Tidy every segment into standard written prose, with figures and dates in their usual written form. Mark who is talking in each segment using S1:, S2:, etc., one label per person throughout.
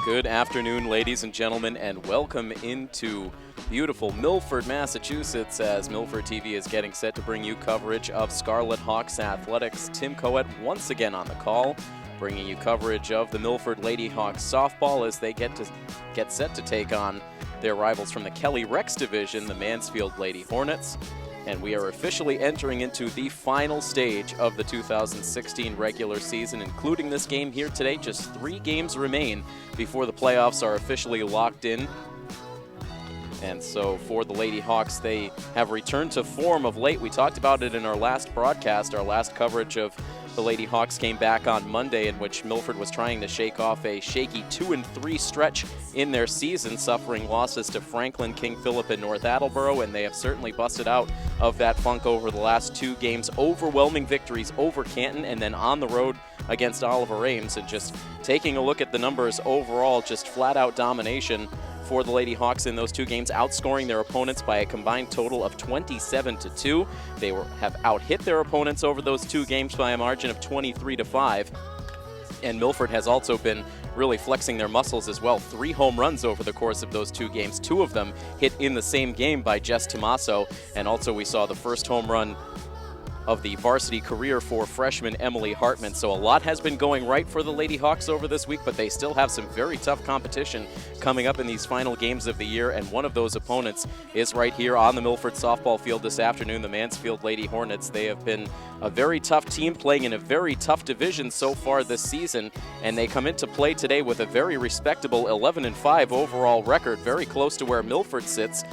S1: Good afternoon, ladies and gentlemen, and welcome into beautiful Milford, Massachusetts, as Milford TV is getting set to bring you coverage of Scarlet Hawks athletics. Tim Coet once again on the call, bringing you coverage of the Milford Lady Hawks softball as they get set to take on their rivals from the Kelly Rex division, the Mansfield Lady Hornets. And we are officially entering into the final stage of the 2016 regular season, including this game here today. Just 3 games remain before the playoffs are officially locked in. And so for the Lady Hawks, they have returned to form of late. We talked about it in our last broadcast. Our last coverage of the Lady Hawks came back on Monday, in which Milford was trying to shake off a shaky 2-3 stretch in their season, suffering losses to Franklin, King Philip, and North Attleboro, and they have certainly busted out of that funk over the last 2 games. Overwhelming victories over Canton and then on the road against Oliver Ames. And just taking a look at the numbers overall, just flat-out domination for the Lady Hawks in those 2 games, outscoring their opponents by a combined total of 27-2. They have out-hit their opponents over those 2 games by a margin of 23-5. And Milford has also been really flexing their muscles as well. 3 home runs over the course of those 2 games. 2 of them hit in the same game by Jess Tomaso. And also we saw the first home run of the varsity career for freshman Emily Hartman. So a lot has been going right for the Lady Hawks over this week, but they still have some very tough competition coming up in these final games of the year, and one of those opponents is right here on the Milford softball field this afternoon, the Mansfield Lady Hornets. They have been a very tough team playing in a very tough division so far this season, and they come into play today with a very respectable 11-5 overall record, very close to where Milford sits,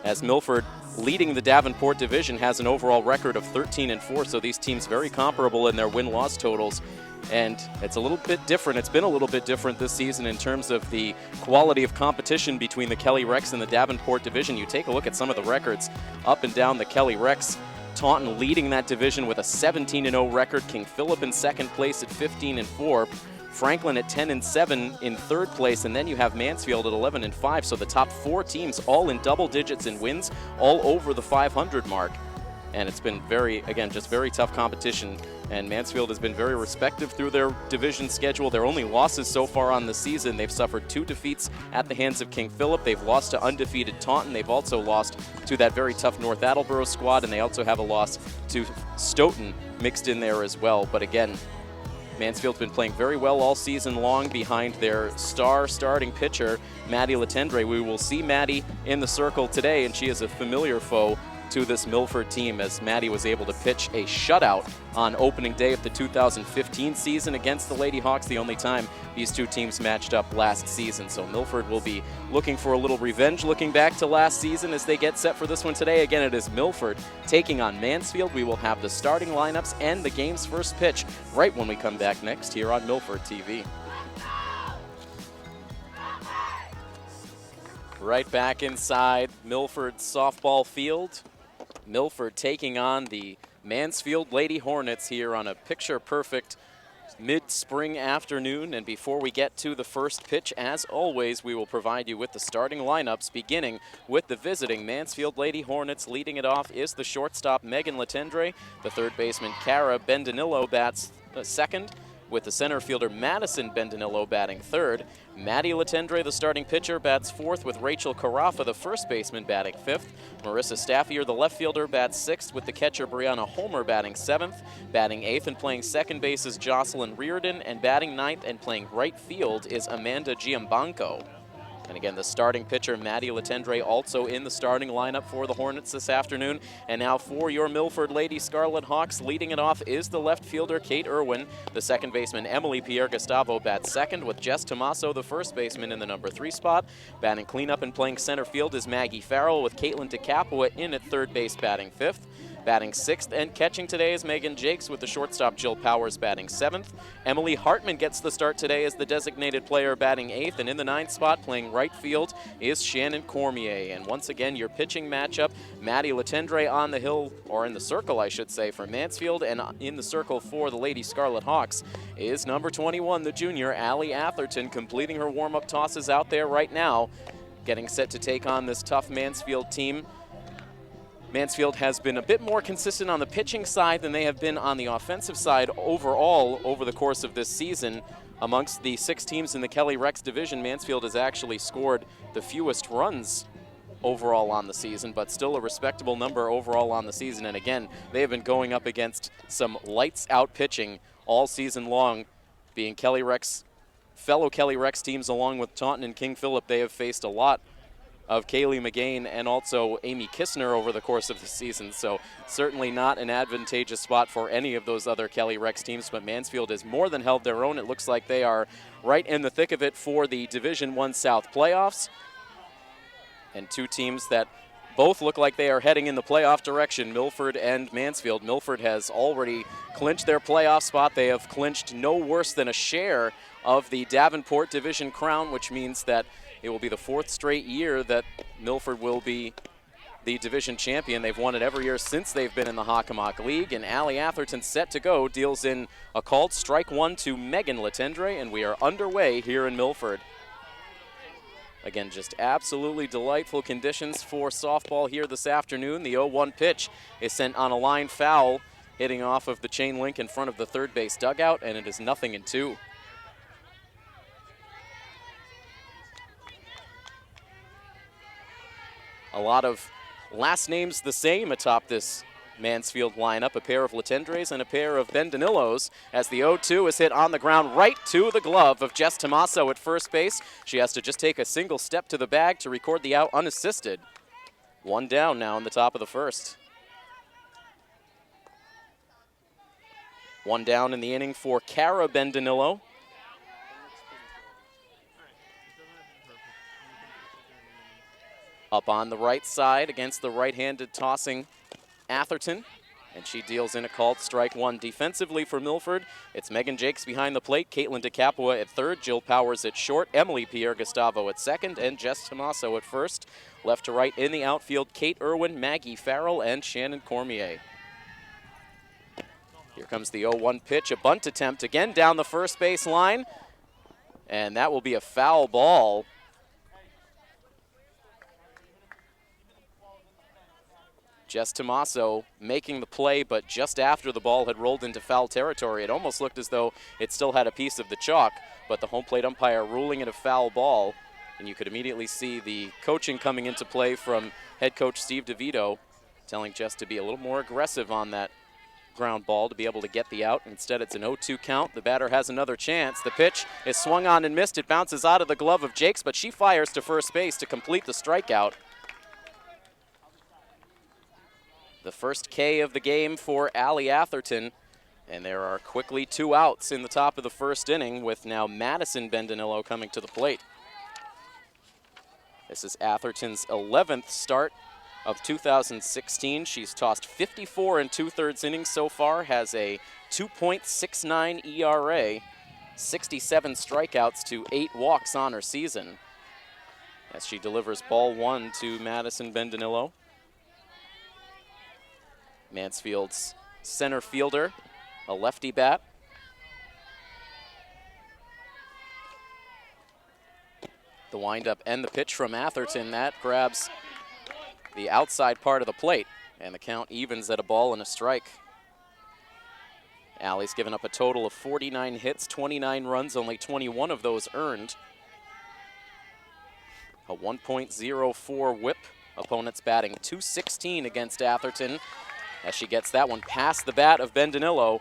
S1: as Milford, leading the Davenport division, has an overall record of 13-4, so these teams very comparable in their win-loss totals. And it's a little bit different. It's been a little bit different this season in terms of the quality of competition between the Kelly Rex and the Davenport division. You take a look at some of the records up and down the Kelly Rex. Taunton leading that division with a 17-0 record. King Philip in second place at 15-4. Franklin at 10-7 in third place, and then you have Mansfield at 11-5. So the top 4 teams all in double digits in wins, all over the 500 mark. And it's been just very tough competition. And Mansfield has been very respective through their division schedule. Their only losses so far on the season, they've suffered 2 defeats at the hands of King Philip. They've lost to undefeated Taunton. They've also lost to that very tough North Attleboro squad, and they also have a loss to Stoughton mixed in there as well. But again, Mansfield's been playing very well all season long behind their star starting pitcher, Maddie Latendre. We will see Maddie in the circle today, and she is a familiar foe to this Milford team, as Maddie was able to pitch a shutout on opening day of the 2015 season against the Lady Hawks, the only time these 2 teams matched up last season. So Milford will be looking for a little revenge looking back to last season as they get set for this one today. Again, it is Milford taking on Mansfield. We will have the starting lineups and the game's first pitch right when we come back next here on Milford TV. Right back inside Milford softball field. Milford taking on the Mansfield Lady Hornets here on a picture-perfect mid-spring afternoon. And before we get to the first pitch, as always, we will provide you with the starting lineups, beginning with the visiting Mansfield Lady Hornets. Leading it off is the shortstop, Megan Latendre. The third baseman, Cara Bendanillo, bats second, with the center fielder, Madison Bendanillo, batting third. Maddie Latendre, the starting pitcher, bats fourth, with Rachel Carafa, the first baseman, batting fifth. Marissa Staffier, the left fielder, bats sixth, with the catcher, Brianna Homer, batting seventh. Batting eighth and playing second base is Jocelyn Reardon, and batting ninth and playing right field is Amanda Giambanco. And again, the starting pitcher, Maddie Latendre, also in the starting lineup for the Hornets this afternoon. And now for your Milford Lady Scarlet Hawks, leading it off is the left fielder, Kate Irwin. The second baseman, Emily Pierre Gustavo, bats second, with Jess Tomaso, the first baseman, in the number 3 spot. Batting cleanup and playing center field is Maggie Farrell, with Caitlin DeCapua in at third base, batting fifth. Batting sixth and catching today is Megan Jakes, with the shortstop Jill Powers batting seventh. Emily Hartman gets the start today as the designated player, batting eighth, and in the 9th spot playing right field is Shannon Cormier. And once again, your pitching matchup, Maddie Latendre on the hill, or in the circle I should say, for Mansfield, and in the circle for the Lady Scarlet Hawks is number 21, the junior, Allie Atherton, completing her warm-up tosses out there right now, getting set to take on this tough Mansfield team. Mansfield has been a bit more consistent on the pitching side than they have been on the offensive side overall over the course of this season. Amongst the 6 teams in the Kelly Rex division, Mansfield has actually scored the fewest runs overall on the season, but still a respectable number overall on the season. And again, they have been going up against some lights out pitching all season long, being fellow Kelly Rex teams along with Taunton and King Philip. They have faced a lot of Kaylee McGain and also Amy Kistner over the course of the season, so certainly not an advantageous spot for any of those other Kelly Rex teams, but Mansfield has more than held their own. It looks like they are right in the thick of it for the Division I South playoffs, and 2 teams that both look like they are heading in the playoff direction, Milford and Mansfield. Milford has already clinched their playoff spot. They have clinched no worse than a share of the Davenport Division crown, which means that it will be the 4th straight year that Milford will be the division champion. They've won it every year since they've been in the Hockomock League, and Allie Atherton set to go, deals in a called strike 1 to Megan Letendre, and we are underway here in Milford. Again, just absolutely delightful conditions for softball here this afternoon. The 0-1 pitch is sent on a line foul, hitting off of the chain link in front of the third base dugout, and it is 0-2. A lot of last names the same atop this Mansfield lineup, a pair of Letendres and a pair of Bendanillos, as the 0-2 is hit on the ground right to the glove of Jess Tomaso at first base. She has to just take a single step to the bag to record the out unassisted. 1 down now in the top of the first. 1 down in the inning for Cara Bendanillo. Up on the right side against the right-handed tossing Atherton, and she deals in a called strike 1. Defensively for Milford, it's Megan Jakes behind the plate, Caitlin DeCapua at third, Jill Powers at short, Emily Pierre-Gustavo at second, and Jess Tomaso at first. Left to right in the outfield, Kate Irwin, Maggie Farrell, and Shannon Cormier. Here comes the 0-1 pitch, a bunt attempt again down the first base line, and that will be a foul ball. Jess Tomaso making the play, but just after the ball had rolled into foul territory. It almost looked as though it still had a piece of the chalk, but the home plate umpire ruling it a foul ball, and you could immediately see the coaching coming into play from head coach Steve DeVito, telling Jess to be a little more aggressive on that ground ball to be able to get the out. Instead, it's an 0-2 count. The batter has another chance. The pitch is swung on and missed. It bounces out of the glove of Jakes, but she fires to first base to complete the strikeout. The first K of the game for Allie Atherton, and there are quickly 2 outs in the top of the first inning, with now Madison Bendanillo coming to the plate. This is Atherton's 11th start of 2016. She's tossed 54 2/3 innings so far, has a 2.69 ERA, 67 strikeouts to 8 walks on her season, as she delivers ball 1 to Madison Bendanillo. Mansfield's center fielder, a lefty bat. The windup and the pitch from Atherton, that grabs the outside part of the plate, and the count evens at a ball and a strike. Allie's given up a total of 49 hits, 29 runs, only 21 of those earned. A 1.04 whip. Opponents batting .216 against Atherton, as she gets that one past the bat of Bendanillo.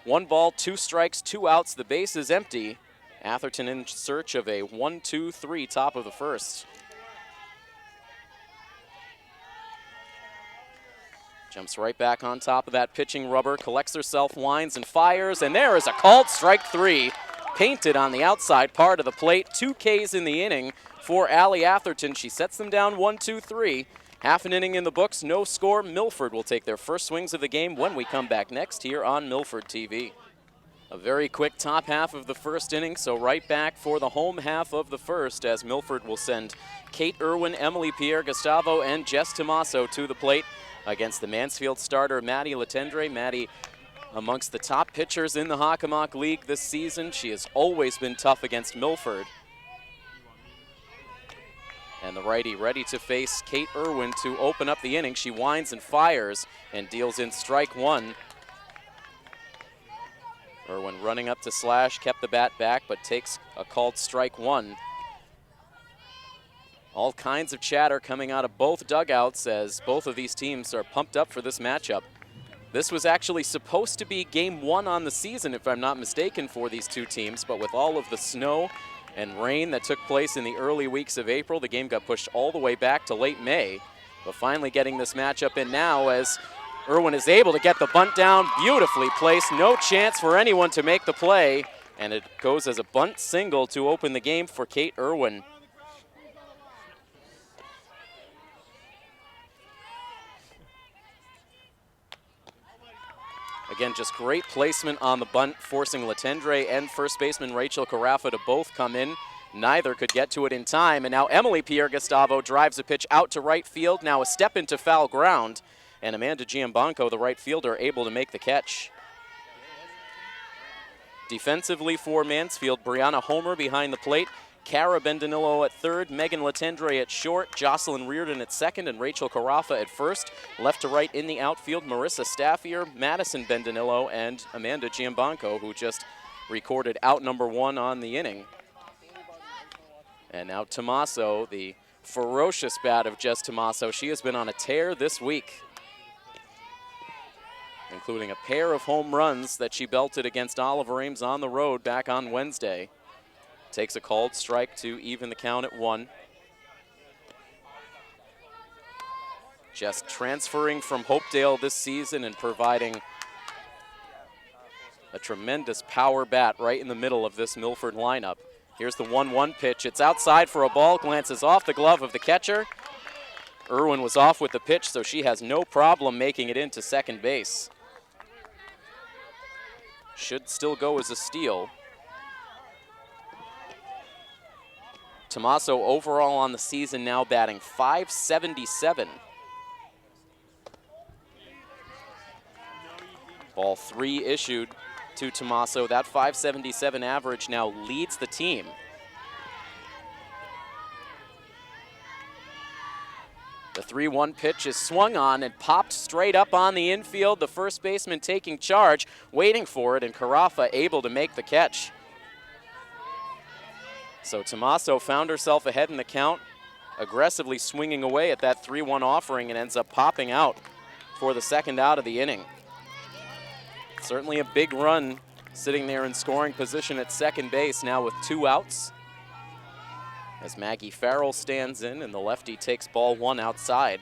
S1: 1 ball, 2 strikes, 2 outs. The base is empty. Atherton in search of a 1-2-3 top of the first. Jumps right back on top of that pitching rubber, collects herself, winds and fires, and there is a called strike 3, painted on the outside part of the plate. 2 Ks in the inning for Allie Atherton. She sets them down 1-2-3. Half an inning in the books, no score. Milford will take their first swings of the game when we come back next here on Milford TV. A very quick top half of the first inning, so right back for the home half of the first, as Milford will send Kate Irwin, Emily Pierre-Gustavo, and Jess Tomaso to the plate against the Mansfield starter, Maddie Letendre. Maddie, amongst the top pitchers in the Hockomock League this season. She has always been tough against Milford. And the righty ready to face Kate Irwin to open up the inning. She winds and fires and deals in strike 1. Irwin running up to slash, kept the bat back, but takes a called strike one. All kinds of chatter coming out of both dugouts as both of these teams are pumped up for this matchup. This was actually supposed to be game one on the season, if I'm not mistaken, for these two teams, but with all of the snow and rain that took place in the early weeks of April, the game got pushed all the way back to late May. But finally getting this matchup in now as Irwin is able to get the bunt down, beautifully placed, no chance for anyone to make the play, and it goes as a bunt single to open the game for Kate Irwin. Again, just great placement on the bunt, forcing Letendre and first baseman Rachel Carafa to both come in. Neither could get to it in time, and now Emily Pierre-Gustavo drives a pitch out to right field, now a step into foul ground, and Amanda Giambanco, the right fielder, able to make the catch. Defensively for Mansfield, Brianna Homer behind the plate, Cara Bendanillo at third, Megan Letendre at short, Jocelyn Reardon at second, and Rachel Carafa at first. Left to right in the outfield, Marissa Staffier, Madison Bendanillo, and Amanda Giambanco, who just recorded out number one on the inning. And now Tommaso, the ferocious bat of Jess Tommaso. She has been on a tear this week, including a pair of home runs that she belted against Oliver Ames on the road back on Wednesday. Takes a called strike to even the count at one. Just transferring from Hopedale this season and providing a tremendous power bat right in the middle of this Milford lineup. Here's the 1-1 pitch. It's outside for a ball, glances off the glove of the catcher. Irwin was off with the pitch, so she has no problem making it into second base. Should still go as a steal. Tommaso overall on the season now batting .577. Ball three issued to Tommaso. That .577 average now leads the team. The 3-1 pitch is swung on and popped straight up on the infield. The first baseman taking charge, waiting for it, and Carafa able to make the catch. So Tommaso found herself ahead in the count, aggressively swinging away at that 3-1 offering, and ends up popping out for the second out of the inning. Certainly a big run sitting there in scoring position at second base now with 2 outs. As Maggie Farrell stands in and the lefty takes ball one outside.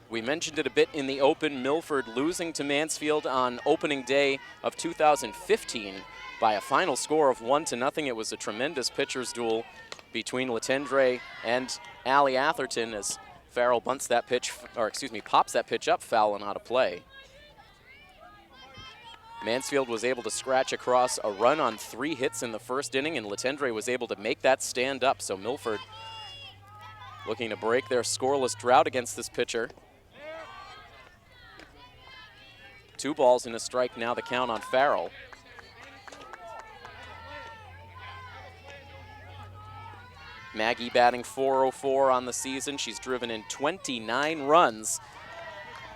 S1: We mentioned it a bit in the open, Milford losing to Mansfield on opening day of 2015 by a final score of 1-0. It was a tremendous pitcher's duel between Letendre and Allie Atherton as Farrell pops that pitch up foul and out of play. Mansfield was able to scratch across a run on 3 hits in the first inning, and Letendre was able to make that stand up. So Milford looking to break their scoreless drought against this pitcher. 2 balls and a strike now the count on Farrell. Maggie batting .404 on the season. She's driven in 29 runs.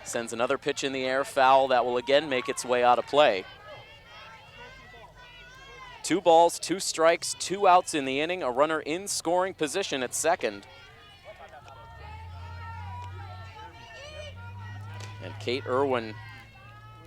S1: Sends another pitch in the air, foul, that will again make its way out of play. 2 balls, 2 strikes, 2 outs in the inning, a runner in scoring position at second. And Kate Irwin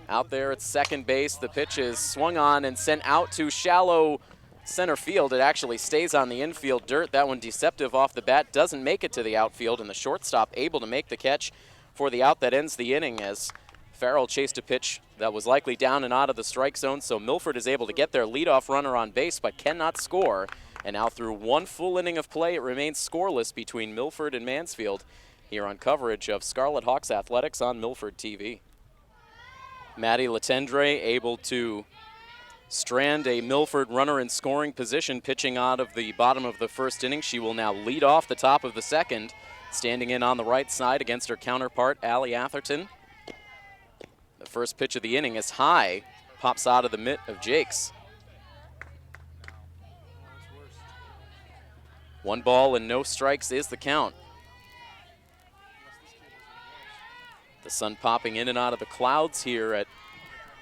S1: out there at second base. The pitch is swung on and sent out to shallow center field. It actually stays on the infield dirt. That one deceptive off the bat, doesn't make it to the outfield, and the shortstop able to make the catch for the out that ends the inning as Farrell chased a pitch that was likely down and out of the strike zone. So Milford is able to get their leadoff runner on base but cannot score. And now through 1 full inning of play, it remains scoreless between Milford and Mansfield here on coverage of Scarlet Hawks Athletics on Milford TV. Maddie Letendre able to strand a Milford runner in scoring position, pitching out of the bottom of the first inning. She will now lead off the top of the second, standing in on the right side against her counterpart, Allie Atherton. The first pitch of the inning is high, pops out of the mitt of Jakes. 1 ball and no strikes is the count. The sun popping in and out of the clouds here at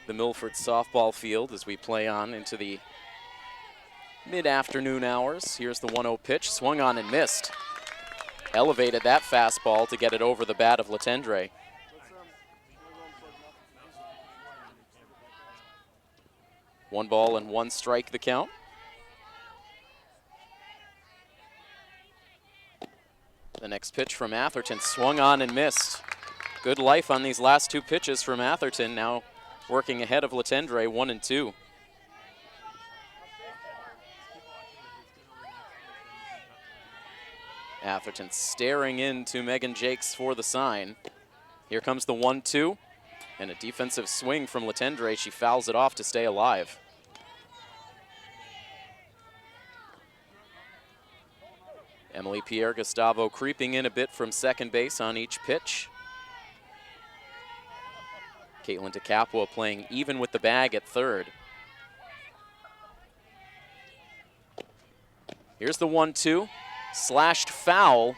S1: the Milford softball field as we play on into the mid-afternoon hours. Here's the 1-0 pitch, swung on and missed. Elevated that fastball to get it over the bat of Letendre. One ball and one strike the count. The next pitch from Atherton, swung on and missed. Good life on these last two pitches from Atherton, now working ahead of Letendre, 1-2. Atherton staring into Megan Jakes for the sign. Here comes the 1-2, and a defensive swing from Letendre. She fouls it off to stay alive. Emily Pierre-Gustavo creeping in a bit from second base on each pitch. Caitlin DeCapua playing even with the bag at third. Here's the 1-2. Slashed foul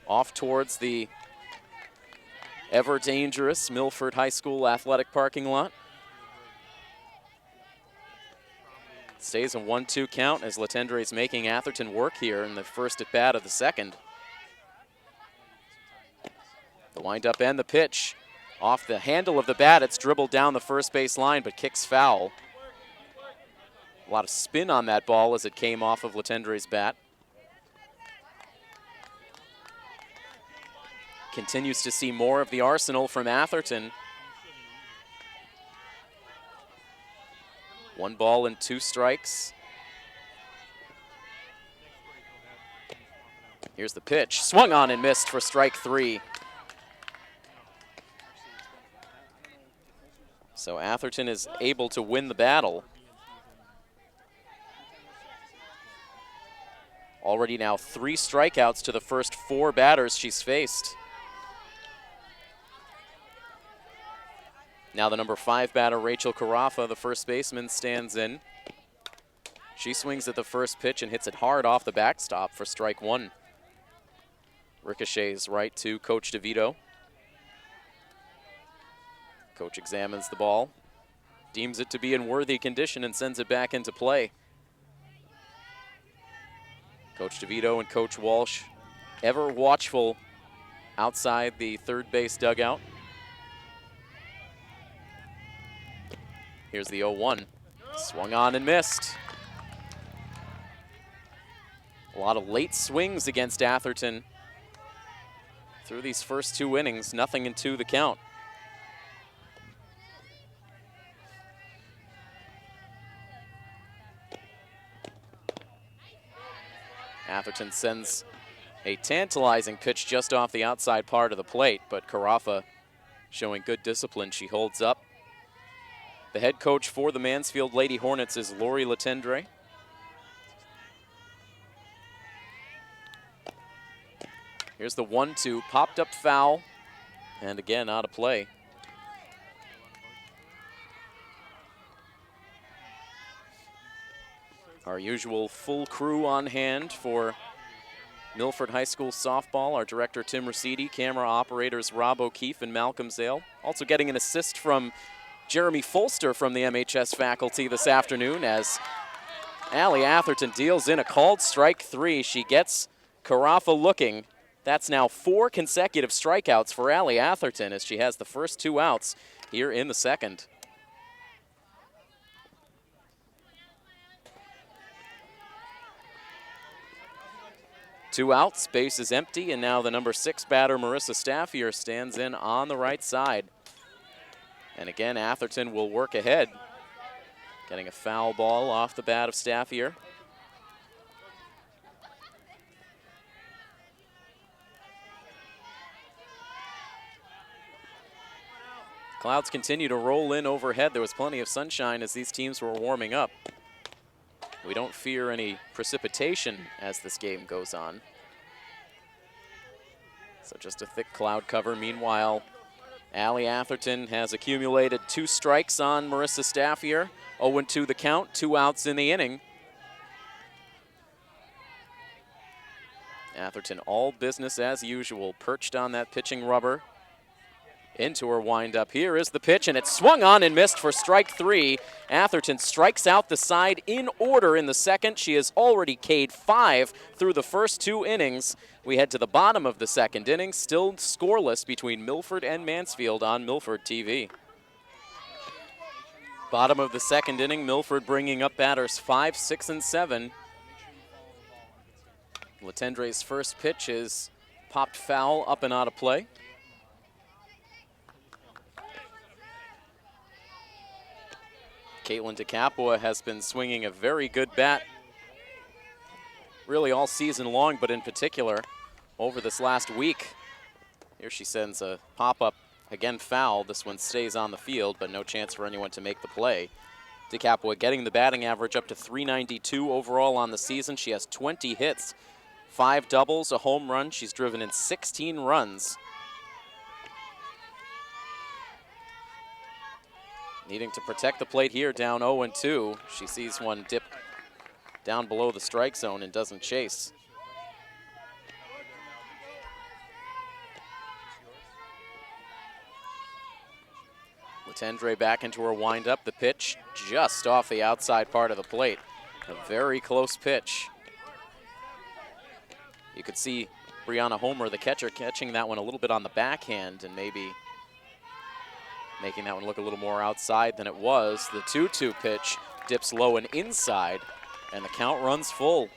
S1: off towards the ever dangerous Milford High School athletic parking lot. Stays a 1-2 count as Letendre is making Atherton work here in the first at bat of the second. The windup and the pitch. Off the handle of the bat, it's dribbled down the first base line, but kicks foul. A lot of spin on that ball as it came off of Letendre's bat. Continues to see more of the arsenal from Atherton. 1 ball and 2 strikes. Here's the pitch, swung on and missed for strike 3. So Atherton is able to win the battle. Already now 3 strikeouts to the first 4 batters she's faced. Now the number 5 batter, Rachel Carafa, the first baseman, stands in. She swings at the first pitch and hits it hard off the backstop for strike 1. Ricochets right to Coach DeVito. Coach examines the ball, deems it to be in worthy condition, and sends it back into play. Coach DeVito and Coach Walsh ever watchful outside the third base dugout. Here's the 0-1. Swung on and missed. A lot of late swings against Atherton through these first 2 innings. 0-2 the count. Atherton sends a tantalizing pitch just off the outside part of the plate, but Carafa showing good discipline. She holds up. The head coach for the Mansfield Lady Hornets is Lori Letendre. Here's the 1-2, popped up foul, and again out of play. Our usual full crew on hand for Milford High School softball. Our director, Tim Rosidi, camera operators, Rob O'Keefe and Malcolm Zale. Also getting an assist from Jeremy Folster from the MHS faculty this afternoon as Allie Atherton deals in a called strike 3. She gets Carafa looking. That's now 4 consecutive strikeouts for Allie Atherton as she has the first 2 outs here in the second. Two outs, base is empty, and now the number 6 batter, Marissa Staffier, stands in on the right side. And again, Atherton will work ahead, getting a foul ball off the bat of Staffier. Clouds continue to roll in overhead. There was plenty of sunshine as these teams were warming up. We don't fear any precipitation as this game goes on. So just a thick cloud cover. Meanwhile, Allie Atherton has accumulated 2 strikes on Marissa Staffier. 0-2 the count, 2 outs in the inning. Atherton all business as usual, perched on that pitching rubber. Into her windup. Here is the pitch, and it's swung on and missed for strike 3. Atherton strikes out the side in order in the second. She has already K'd 5 through the first 2 innings. We head to the bottom of the second inning, still scoreless between Milford and Mansfield on Milford TV. Bottom of the second inning, Milford bringing up batters 5, 6, and 7. Letendre's first pitch is popped foul, up and out of play. Caitlin DeCapua has been swinging a very good bat really all season long, but in particular over this last week. Here she sends a pop-up, again foul. This one stays on the field, but no chance for anyone to make the play. DeCapua getting the batting average up to .392 overall on the season. She has 20 hits, 5 doubles, a home run. She's driven in 16 runs. Needing to protect the plate here, down 0-2. She sees one dip down below the strike zone and doesn't chase. Letendre back into her windup. The pitch just off the outside part of the plate. A very close pitch. You could see Brianna Homer, the catcher, catching that one a little bit on the backhand and maybe making that one look a little more outside than it was. The 2-2 pitch dips low and inside, and the count runs full.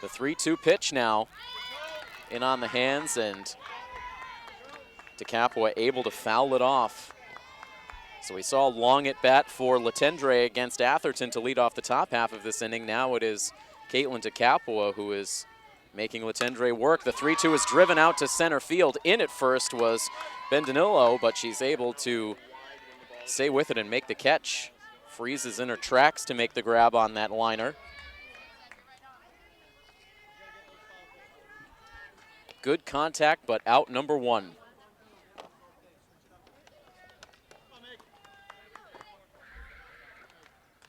S1: The 3-2 pitch now in on the hands, and DeCapua able to foul it off. So we saw a long at bat for Letendre against Atherton to lead off the top half of this inning. Now it is Caitlin DeCapua who is making Letendre work. The 3-2 is driven out to center field. In at first was Bendanillo, but she's able to stay with it and make the catch. Freezes in her tracks to make the grab on that liner. Good contact, but out number 1.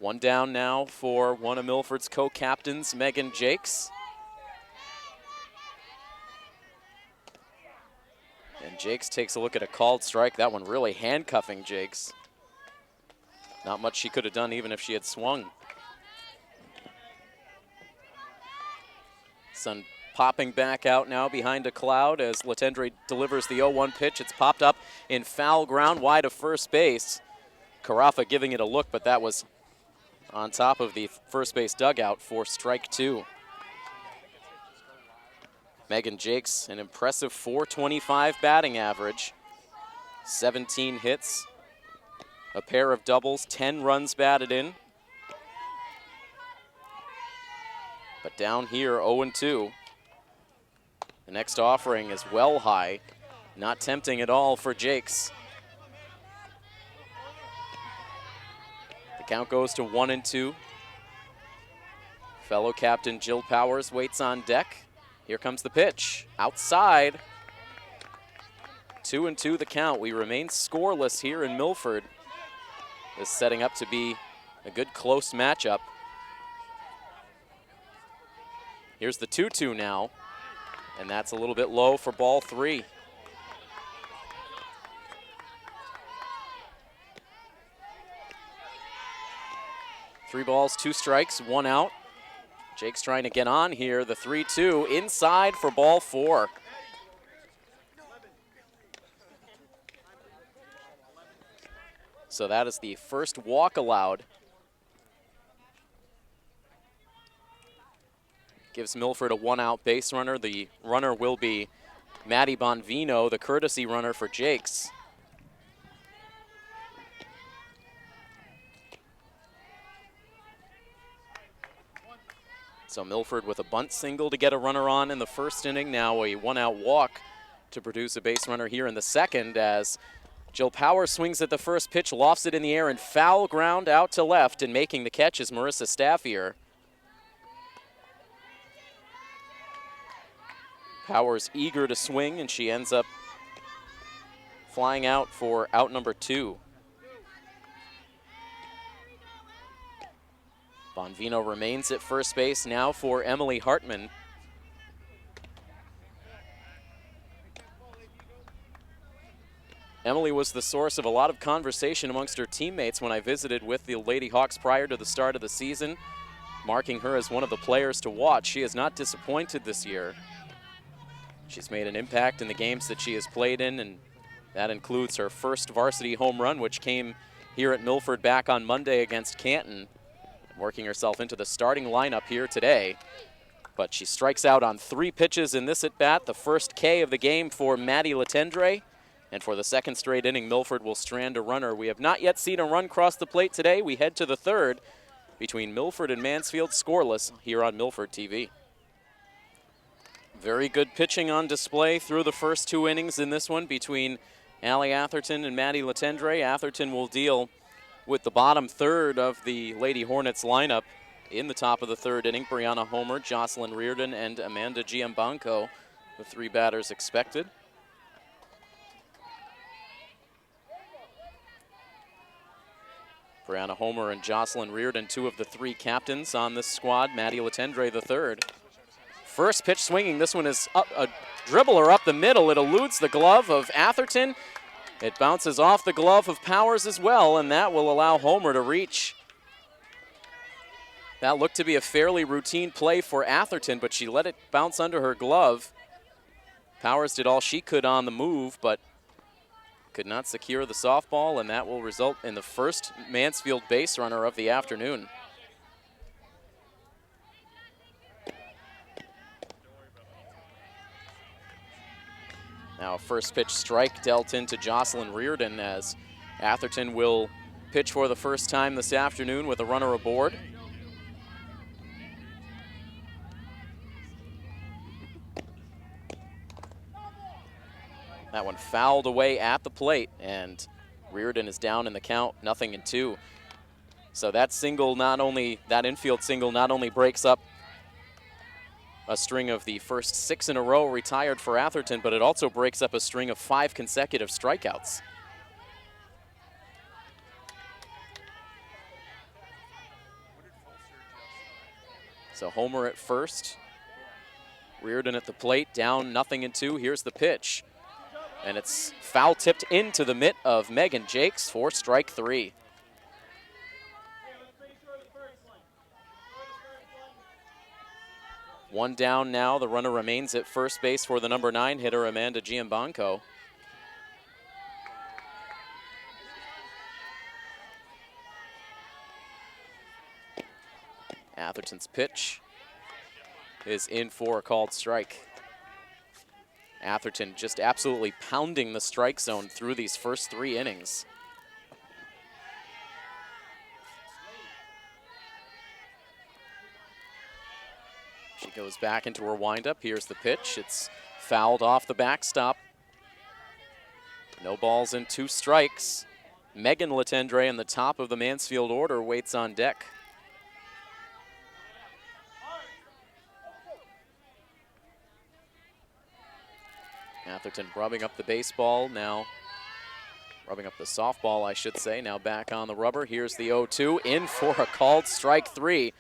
S1: One down now for one of Milford's co-captains, Megan Jakes. And Jakes takes a look at a called strike. That one really handcuffing Jakes. Not much she could have done even if she had swung. Sun popping back out now behind a cloud as Letendre delivers the 0-1 pitch. It's popped up in foul ground wide of first base. Carafa giving it a look, but that was on top of the first base dugout for strike 2. Megan Jakes, an impressive .425 batting average, 17 hits, a pair of doubles, 10 runs batted in. But down here, 0-2. The next offering is well high, not tempting at all for Jakes. The count goes to 1-2. Fellow captain Jill Powers waits on deck. Here comes the pitch, outside. 2-2 the count. We remain scoreless here in Milford. This is setting up to be a good close matchup. Here's the 2-2 now, and that's a little bit low for ball 3. Three balls, 2 strikes, 1 out. Jake's trying to get on here. The 3-2 inside for ball 4. So that is the first walk allowed. Gives Milford a 1-out base runner. The runner will be Maddie Bonvino, the courtesy runner for Jakes. So Milford with a bunt single to get a runner on in the first inning. Now a 1-out walk to produce a base runner here in the second as Jill Power swings at the first pitch, lofts it in the air, and foul ground out to left, and making the catch is Marissa Staffier. Powers eager to swing, and she ends up flying out for out number 2. Bonvino remains at first base now for Emily Hartman. Emily was the source of a lot of conversation amongst her teammates when I visited with the Lady Hawks prior to the start of the season, marking her as one of the players to watch. She is not disappointed this year. She's made an impact in the games that she has played in, and that includes her first varsity home run, which came here at Milford back on Monday against Canton, working herself into the starting lineup here today. But she strikes out on 3 pitches in this at-bat, the first K of the game for Maddie Letendre. And for the second straight inning, Milford will strand a runner. We have not yet seen a run cross the plate today. We head to the third between Milford and Mansfield, scoreless here on Milford TV. Very good pitching on display through the first 2 innings in this one between Allie Atherton and Maddie Letendre. Atherton will deal with the bottom third of the Lady Hornets lineup in the top of the third inning. Brianna Homer, Jocelyn Reardon, and Amanda Giambanco, the 3 batters expected. Brianna Homer and Jocelyn Reardon, 2 of the 3 captains on this squad. Maddie Letendre, the third. First pitch swinging. This one is a dribbler up the middle. It eludes the glove of Atherton. It bounces off the glove of Powers as well, and that will allow Homer to reach. That looked to be a fairly routine play for Atherton, but she let it bounce under her glove. Powers did all she could on the move, but could not secure the softball, and that will result in the first Mansfield base runner of the afternoon. Now a first pitch strike dealt into Jocelyn Reardon as Atherton will pitch for the first time this afternoon with a runner aboard. That one fouled away at the plate, and Reardon is down in the count, 0-2. So that infield single not only breaks up a string of the first 6 in a row retired for Atherton, but it also breaks up a string of 5 consecutive strikeouts. So Homer at first, Reardon at the plate, down 0-2. Here's the pitch. And it's foul tipped into the mitt of Megan Jakes for strike 3. One down now. The runner remains at first base for the number 9 hitter, Amanda Giambanco. Atherton's pitch is in for a called strike. Atherton just absolutely pounding the strike zone through these first 3 innings. She goes back into her windup. Here's the pitch. It's fouled off the backstop. No balls and 2 strikes. Megan Letendre in the top of the Mansfield order waits on deck. Atherton rubbing up the baseball now, rubbing up the softball, I should say, now back on the rubber. Here's the 0-2, in for a called strike 3.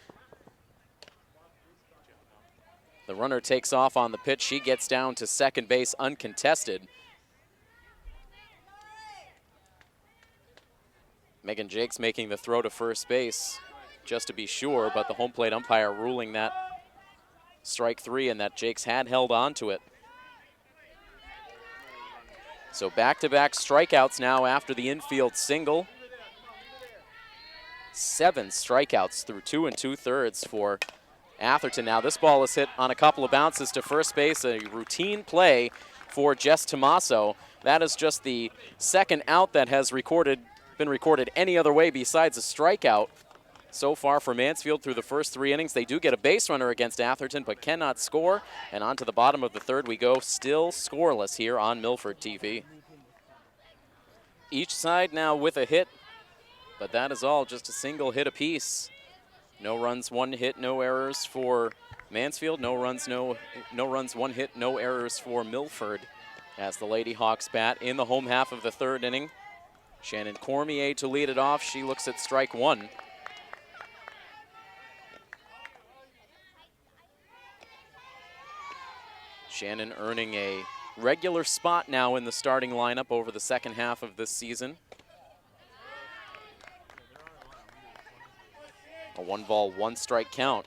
S1: The runner takes off on the pitch. She gets down to second base uncontested. Megan Jakes making the throw to first base just to be sure, but the home plate umpire ruling that strike 3 and that Jakes had held on to it. So back-to-back strikeouts now after the infield single. 7 strikeouts through 2 2/3 for Atherton. Now this ball is hit on a couple of bounces to first base, a routine play for Jess Tomaso. That is just the second out that has been recorded any other way besides a strikeout so far for Mansfield through the first 3 innings. They do get a base runner against Atherton, but cannot score. And on to the bottom of the third we go, still scoreless here on Milford TV. Each side now with a hit, but that is all, just a single hit apiece. No runs, 1 hit, no errors for Mansfield. No runs, 1 hit, no errors for Milford as the Lady Hawks bat in the home half of the third inning. Shannon Cormier to lead it off. She looks at strike 1. Shannon earning a regular spot now in the starting lineup over the second half of this season. A 1-ball, 1-strike count.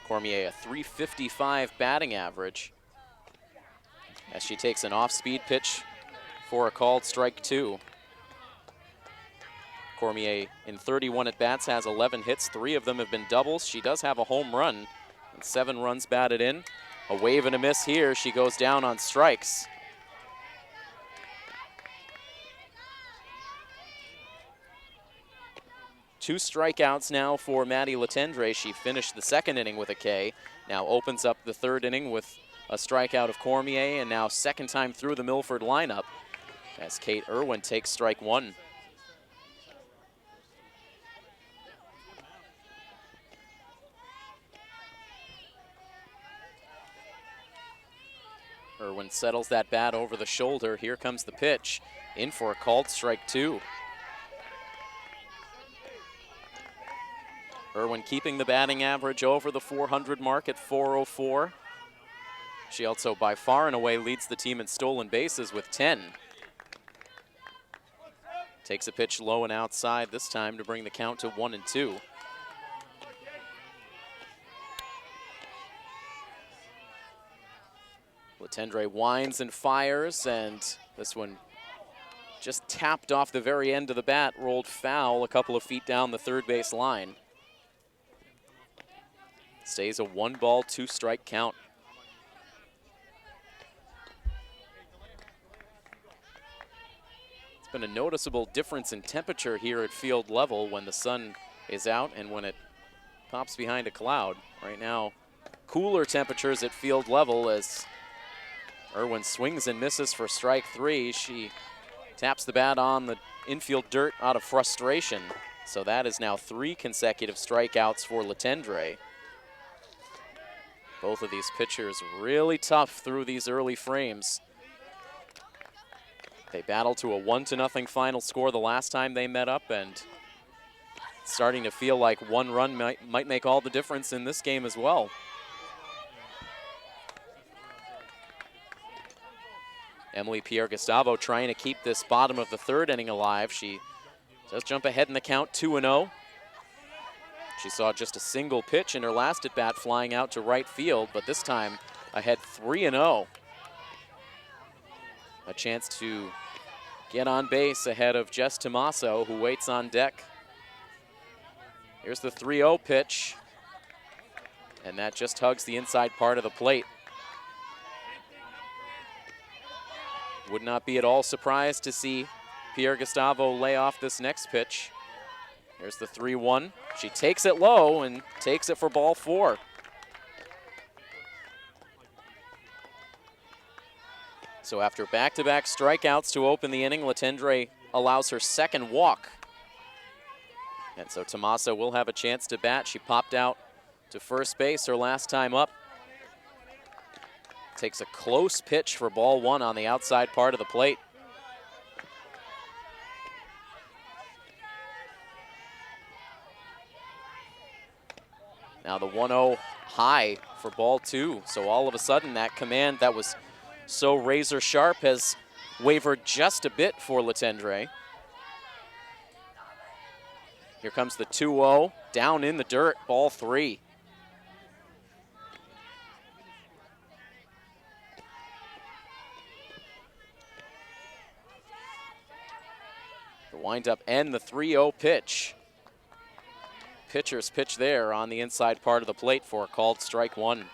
S1: Cormier, a .355 batting average, as she takes an off-speed pitch for a called strike 2. Cormier, in 31 at-bats, has 11 hits. 3 of them have been doubles. She does have a home run and 7 runs batted in. A wave and a miss here. She goes down on strikes. Two strikeouts now for Maddie Letendre. She finished the second inning with a K. Now opens up the third inning with a strikeout of Cormier, and now second time through the Milford lineup as Kate Irwin takes strike 1. Irwin settles that bat over the shoulder. Here comes the pitch. In for a called strike 2. Irwin keeping the batting average over the 400 mark at 404. She also by far and away leads the team in stolen bases with 10. Takes a pitch low and outside this time to bring the count to 1-2. Letendre winds and fires, and this one just tapped off the very end of the bat, rolled foul a couple of feet down the third base line. Stays a 1-ball, 2-strike count. It's been a noticeable difference in temperature here at field level when the sun is out and when it pops behind a cloud. Right now, cooler temperatures at field level as Irwin swings and misses for strike 3. She taps the bat on the infield dirt out of frustration. So that is now 3 consecutive strikeouts for Letendre. Both of these pitchers really tough through these early frames. They battled to a 1-0 final score the last time they met up, and it's starting to feel like one run might make all the difference in this game as well. Emily Pierre-Gustavo trying to keep this bottom of the third inning alive. She does jump ahead in the count, 2-0. She saw just a single pitch in her last at-bat flying out to right field, but this time ahead 3-0. A chance to get on base ahead of Jess Tomaso, who waits on deck. Here's the 3-0 pitch, and that just hugs the inside part of the plate. Would not be at all surprised to see Pierre-Gustavo lay off this next pitch. Here's the 3-1. She takes it low and takes it for ball 4. So after back-to-back strikeouts to open the inning, Letendre allows her second walk. And so Tomaso will have a chance to bat. She popped out to first base her last time up. Takes a close pitch for ball 1 on the outside part of the plate. Now the 1-0 high for ball 2. So all of a sudden that command that was so razor sharp has wavered just a bit for Letendre. Here comes the 2-0, down in the dirt, ball 3. The windup and the 3-0 pitch. Pitcher's pitch there on the inside part of the plate for a called strike 1.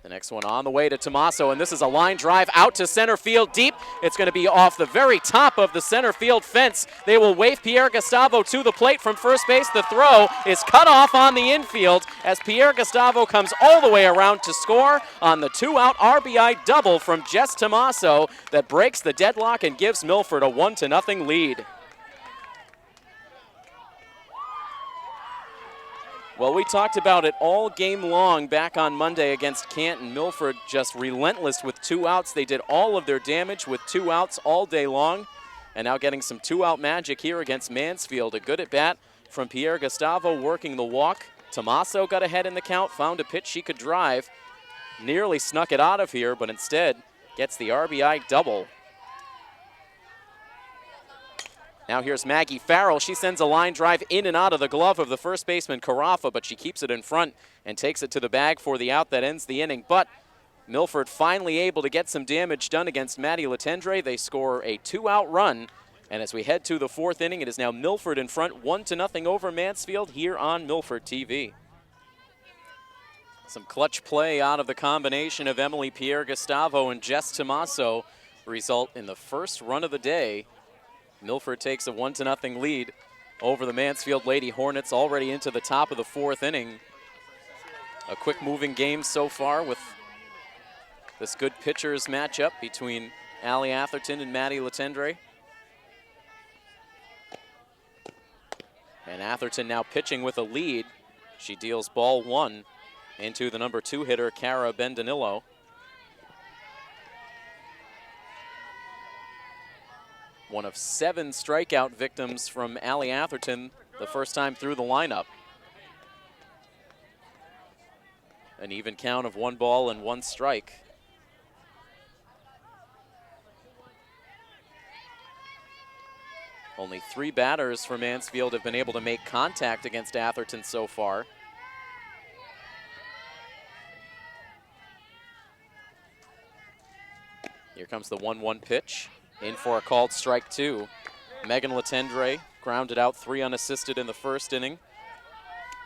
S1: The next one on the way to Tomaso, and this is a line drive out to center field deep. It's going to be off the very top of the center field fence. They will wave Pierre-Gustavo to the plate from first base. The throw is cut off on the infield as Pierre-Gustavo comes all the way around to score on the 2-out RBI double from Jess Tomaso that breaks the deadlock and gives Milford a 1-0 lead. Well, we talked about it all game long back on Monday against Canton. Milford just relentless with 2 outs. They did all of their damage with 2 outs all day long. and now getting some two-out magic here against Mansfield. A good at-bat from Pierre Gustavo working the walk. Tommaso got ahead in the count, found a pitch she could drive. Nearly snuck it out of here, but instead gets the RBI double. Now here's Maggie Farrell. She sends a line drive in and out of the glove of the first baseman Carafa, but she keeps it in front and takes it to the bag for the out that ends the inning. But Milford finally able to get some damage done against Maddie Letendre. They score a two-out run. And as we head to the fourth inning, it is now Milford in front, 1-0 over Mansfield here on Milford TV. Some clutch play out of the combination of Emily Pierre Gustavo and Jess Tommaso result in the first run of the day. Milford takes a 1-0 lead over the Mansfield Lady Hornets already into the top of the fourth inning. A quick moving game so far with this good pitchers matchup between Allie Atherton and Maddie Letendre. And Atherton now pitching with a lead. She deals ball one into the number 2 hitter, Cara Bendanillo. One of 7 strikeout victims from Allie Atherton the first time through the lineup. An even count of 1 ball and 1 strike. Only 3 batters for Mansfield have been able to make contact against Atherton so far. Here comes the 1-1 pitch. In for a called strike 2. Megan Letendre grounded out 3 unassisted in the first inning.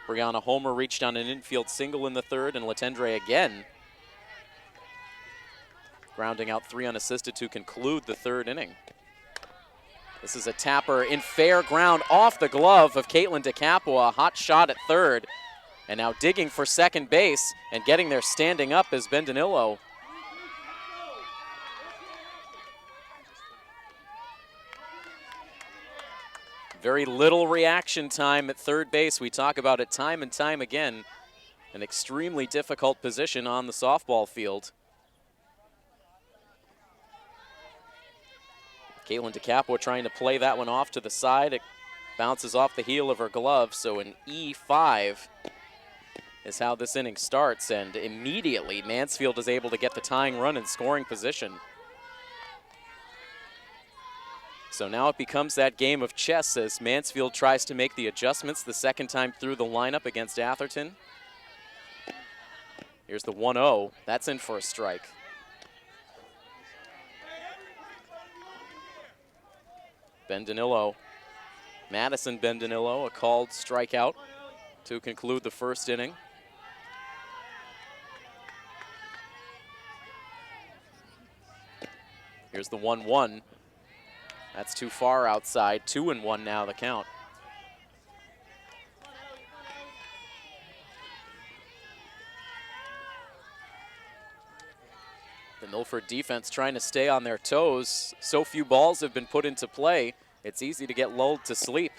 S1: Brianna Homer reached on an infield single in the third, and Letendre again grounding out 3 unassisted to conclude the third inning. This is a tapper in fair ground off the glove of Caitlin DeCapua. A hot shot at third, and now digging for second base and getting there standing up is Bendanillo. Very little reaction time at third base. We talk about it time and time again. An extremely difficult position on the softball field. Caitlin DeCapua trying to play that one off to the side. It bounces off the heel of her glove, so an E5 is how this inning starts, and immediately Mansfield is able to get the tying run in scoring position. So now it becomes that game of chess as Mansfield tries to make the adjustments the second time through the lineup against Atherton. Here's the 1-0. That's in for a strike. Bendanillo, Madison Bendanillo, a called strikeout to conclude the first inning. Here's the 1-1. That's too far outside. 2-1 now the count. The Milford defense trying to stay on their toes. So few balls have been put into play, it's easy to get lulled to sleep.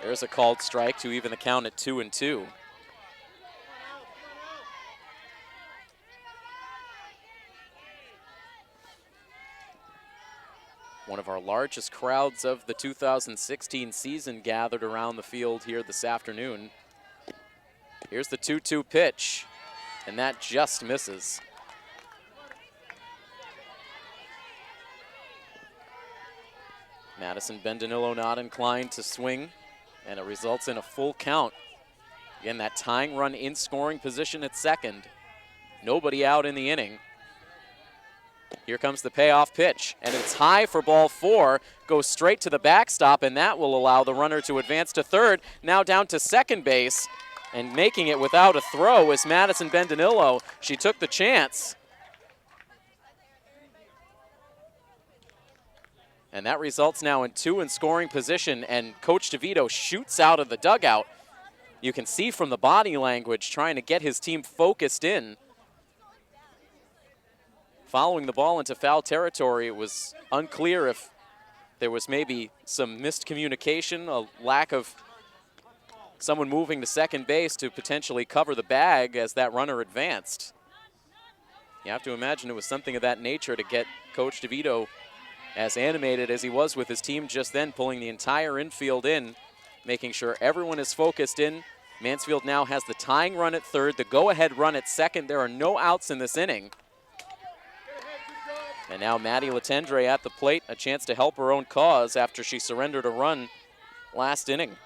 S1: There's a called strike to even the count at 2-2. One of our largest crowds of the 2016 season gathered around the field here this afternoon. Here's the 2-2 pitch, and that just misses. Madison Bendanillo not inclined to swing, and it results in a full count. Again, that tying run in scoring position at second. Nobody out in the inning. Here comes the payoff pitch, and it's high for ball 4, goes straight to the backstop, and that will allow the runner to advance to third. Now down to second base, and making it without a throw is Madison Bendanillo. She took the chance. And that results now in 2 in scoring position, and Coach DeVito shoots out of the dugout. You can see from the body language trying to get his team focused in. Following the ball into foul territory, it was unclear if there was maybe some missed communication, a lack of someone moving to second base to potentially cover the bag as that runner advanced. You have to imagine it was something of that nature to get Coach DeVito as animated as he was with his team just then, pulling the entire infield in, making sure everyone is focused in. Mansfield now has the tying run at third, the go-ahead run at second. There are no outs in this inning. And now Maddie Latendre at the plate, a chance to help her own cause after she surrendered a run last inning.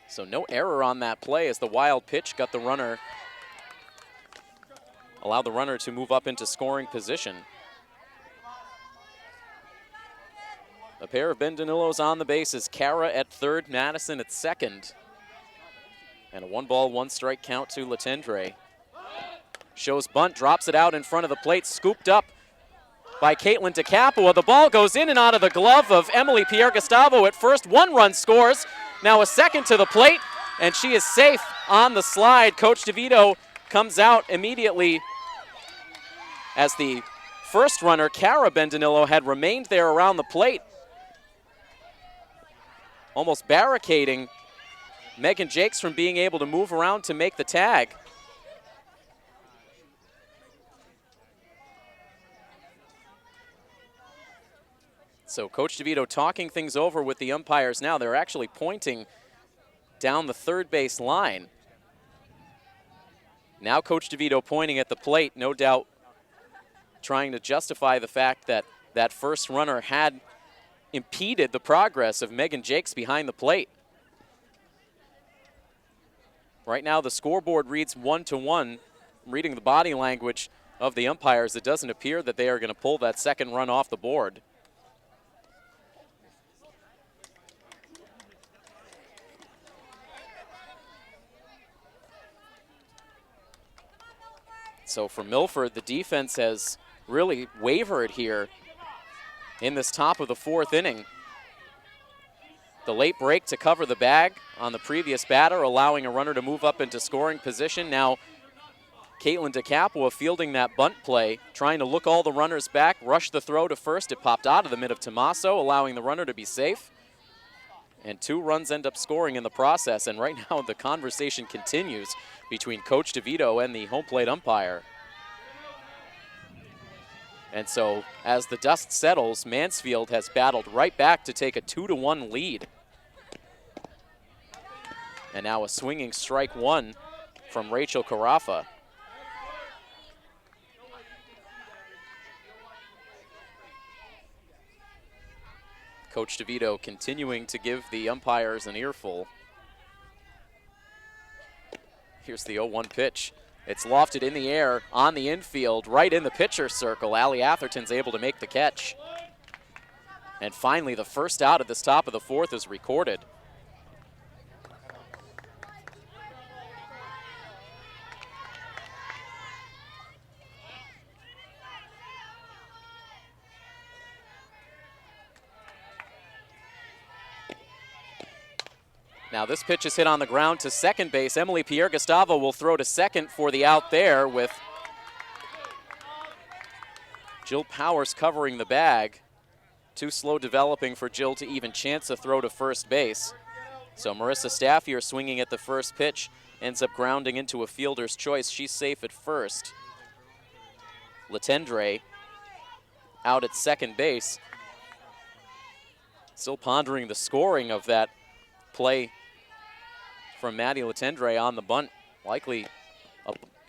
S1: So no error on that play as the wild pitch got the runner, allowed the runner to move up into scoring position. A pair of Bendinillos on the bases. Kara at third, Madison at second. And a 1-ball, 1-strike count to Latendre. Shows bunt, drops it out in front of the plate, scooped up by Caitlin DeCapua. The ball goes in and out of the glove of Emily Pierre-Gustavo at first. 1 run scores. Now a second to the plate, and she is safe on the slide. Coach DeVito comes out immediately as the first runner, Kara Bendinillo, had remained there around the plate, almost barricading Megan Jakes from being able to move around to make the tag. So Coach DeVito talking things over with the umpires now. They're actually pointing down the third base line. Now Coach DeVito pointing at the plate, no doubt trying to justify the fact that that first runner had impeded the progress of Megan Jakes behind the plate. Right now the scoreboard reads 1-1. Reading the body language of the umpires, it doesn't appear that they are going to pull that second run off the board. So for Milford, the defense has really wavered here in this top of the fourth inning. The late break to cover the bag on the previous batter, allowing a runner to move up into scoring position. Now Caitlin DeCapua fielding that bunt play, trying to look all the runners back, rush the throw to first. It popped out of the mid of Tommaso, allowing the runner to be safe. And 2 runs end up scoring in the process. And right now the conversation continues between Coach DeVito and the home plate umpire. And so as the dust settles, Mansfield has battled right back to take a 2-1 lead. And now a swinging strike one from Rachel Carafa. Coach DeVito continuing to give the umpires an earful. Here's the 0-1 pitch. It's lofted in the air on the infield, right in the pitcher's circle. Allie Atherton's able to make the catch. And finally, the first out at this top of the fourth is recorded. Now this pitch is hit on the ground to second base. Emily Pierre-Gustavo will throw to second for the out there with Jill Powers covering the bag. Too slow developing for Jill to even chance a throw to first base. So Marissa Staffier swinging at the first pitch, ends up grounding into a fielder's choice. She's safe at first. Latendre out at second base. Still pondering the scoring of that play from Maddie Latendre on the bunt. Likely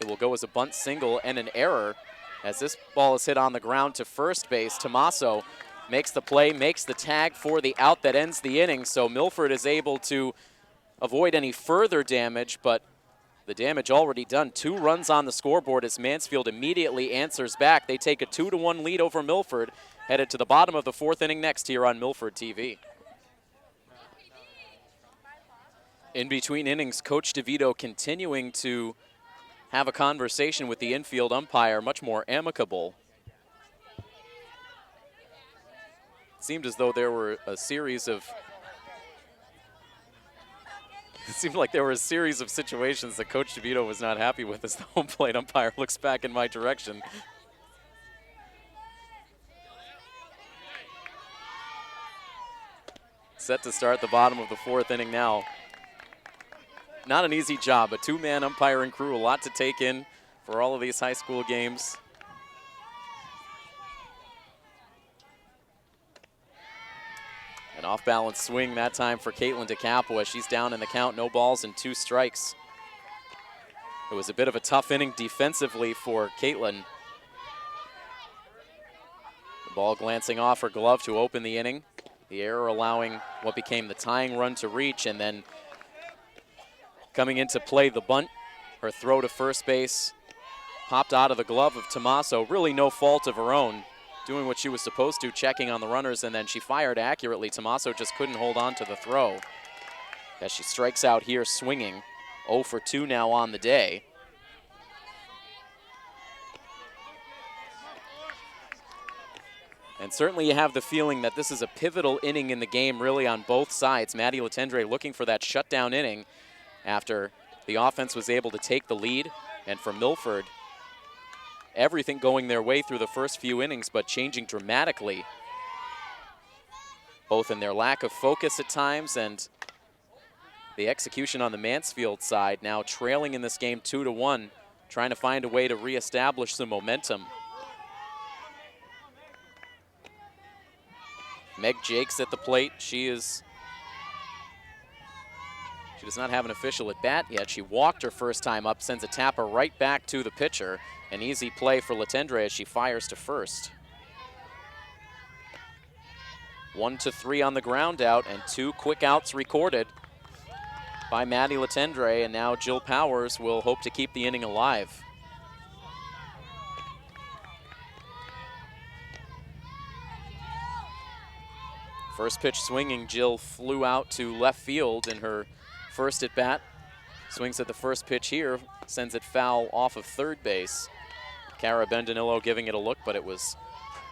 S1: it will go as a bunt single and an error as this ball is hit on the ground to first base. Tommaso makes the play, makes the tag for the out that ends the inning. So Milford is able to avoid any further damage, but the damage already done. 2 runs on the scoreboard as Mansfield immediately answers back. They take a 2-1 lead over Milford, headed to the bottom of the fourth inning next here on Milford TV. In between innings, Coach DeVito continuing to have a conversation with the infield umpire, much more amicable. It seemed as though there were a series of situations that Coach DeVito was not happy with as the home plate umpire looks back in my direction. Set to start the bottom of the fourth inning now. not an easy job. A two-man umpiring crew, a lot to take in for all of these high school games. An off-balance swing that time for Caitlin DeCapua. She's down in the count, no balls and 2 strikes. It was a bit of a tough inning defensively for Caitlin. The ball glancing off her glove to open the inning. The error allowing what became the tying run to reach, and then coming into play the bunt. Her throw to first base popped out of the glove of Tommaso. Really no fault of her own, doing what she was supposed to, checking on the runners, and then she fired accurately. Tommaso just couldn't hold on to the throw as she strikes out here swinging. 0 for 2 now on the day. And certainly you have the feeling that this is a pivotal inning in the game, really, on both sides. Maddie Letendre looking for that shutdown inning after the offense was able to take the lead. And for Milford, everything going their way through the first few innings, but changing dramatically, both in their lack of focus at times and the execution on the Mansfield side, now trailing in this game 2-1, trying to find a way to reestablish some momentum. Meg Jakes at the plate. She does not have an official at bat yet. She walked her first time up, sends a tapper right back to the pitcher. An easy play for Letendre as she fires to first. 1-3 on the ground out, and 2 quick outs recorded by Maddie Letendre, and now Jill Powers will hope to keep the inning alive. First pitch swinging, Jill flew out to left field in her first at bat. Swings at the first pitch here, sends it foul off of third base. Cara Bendinillo giving it a look, but it was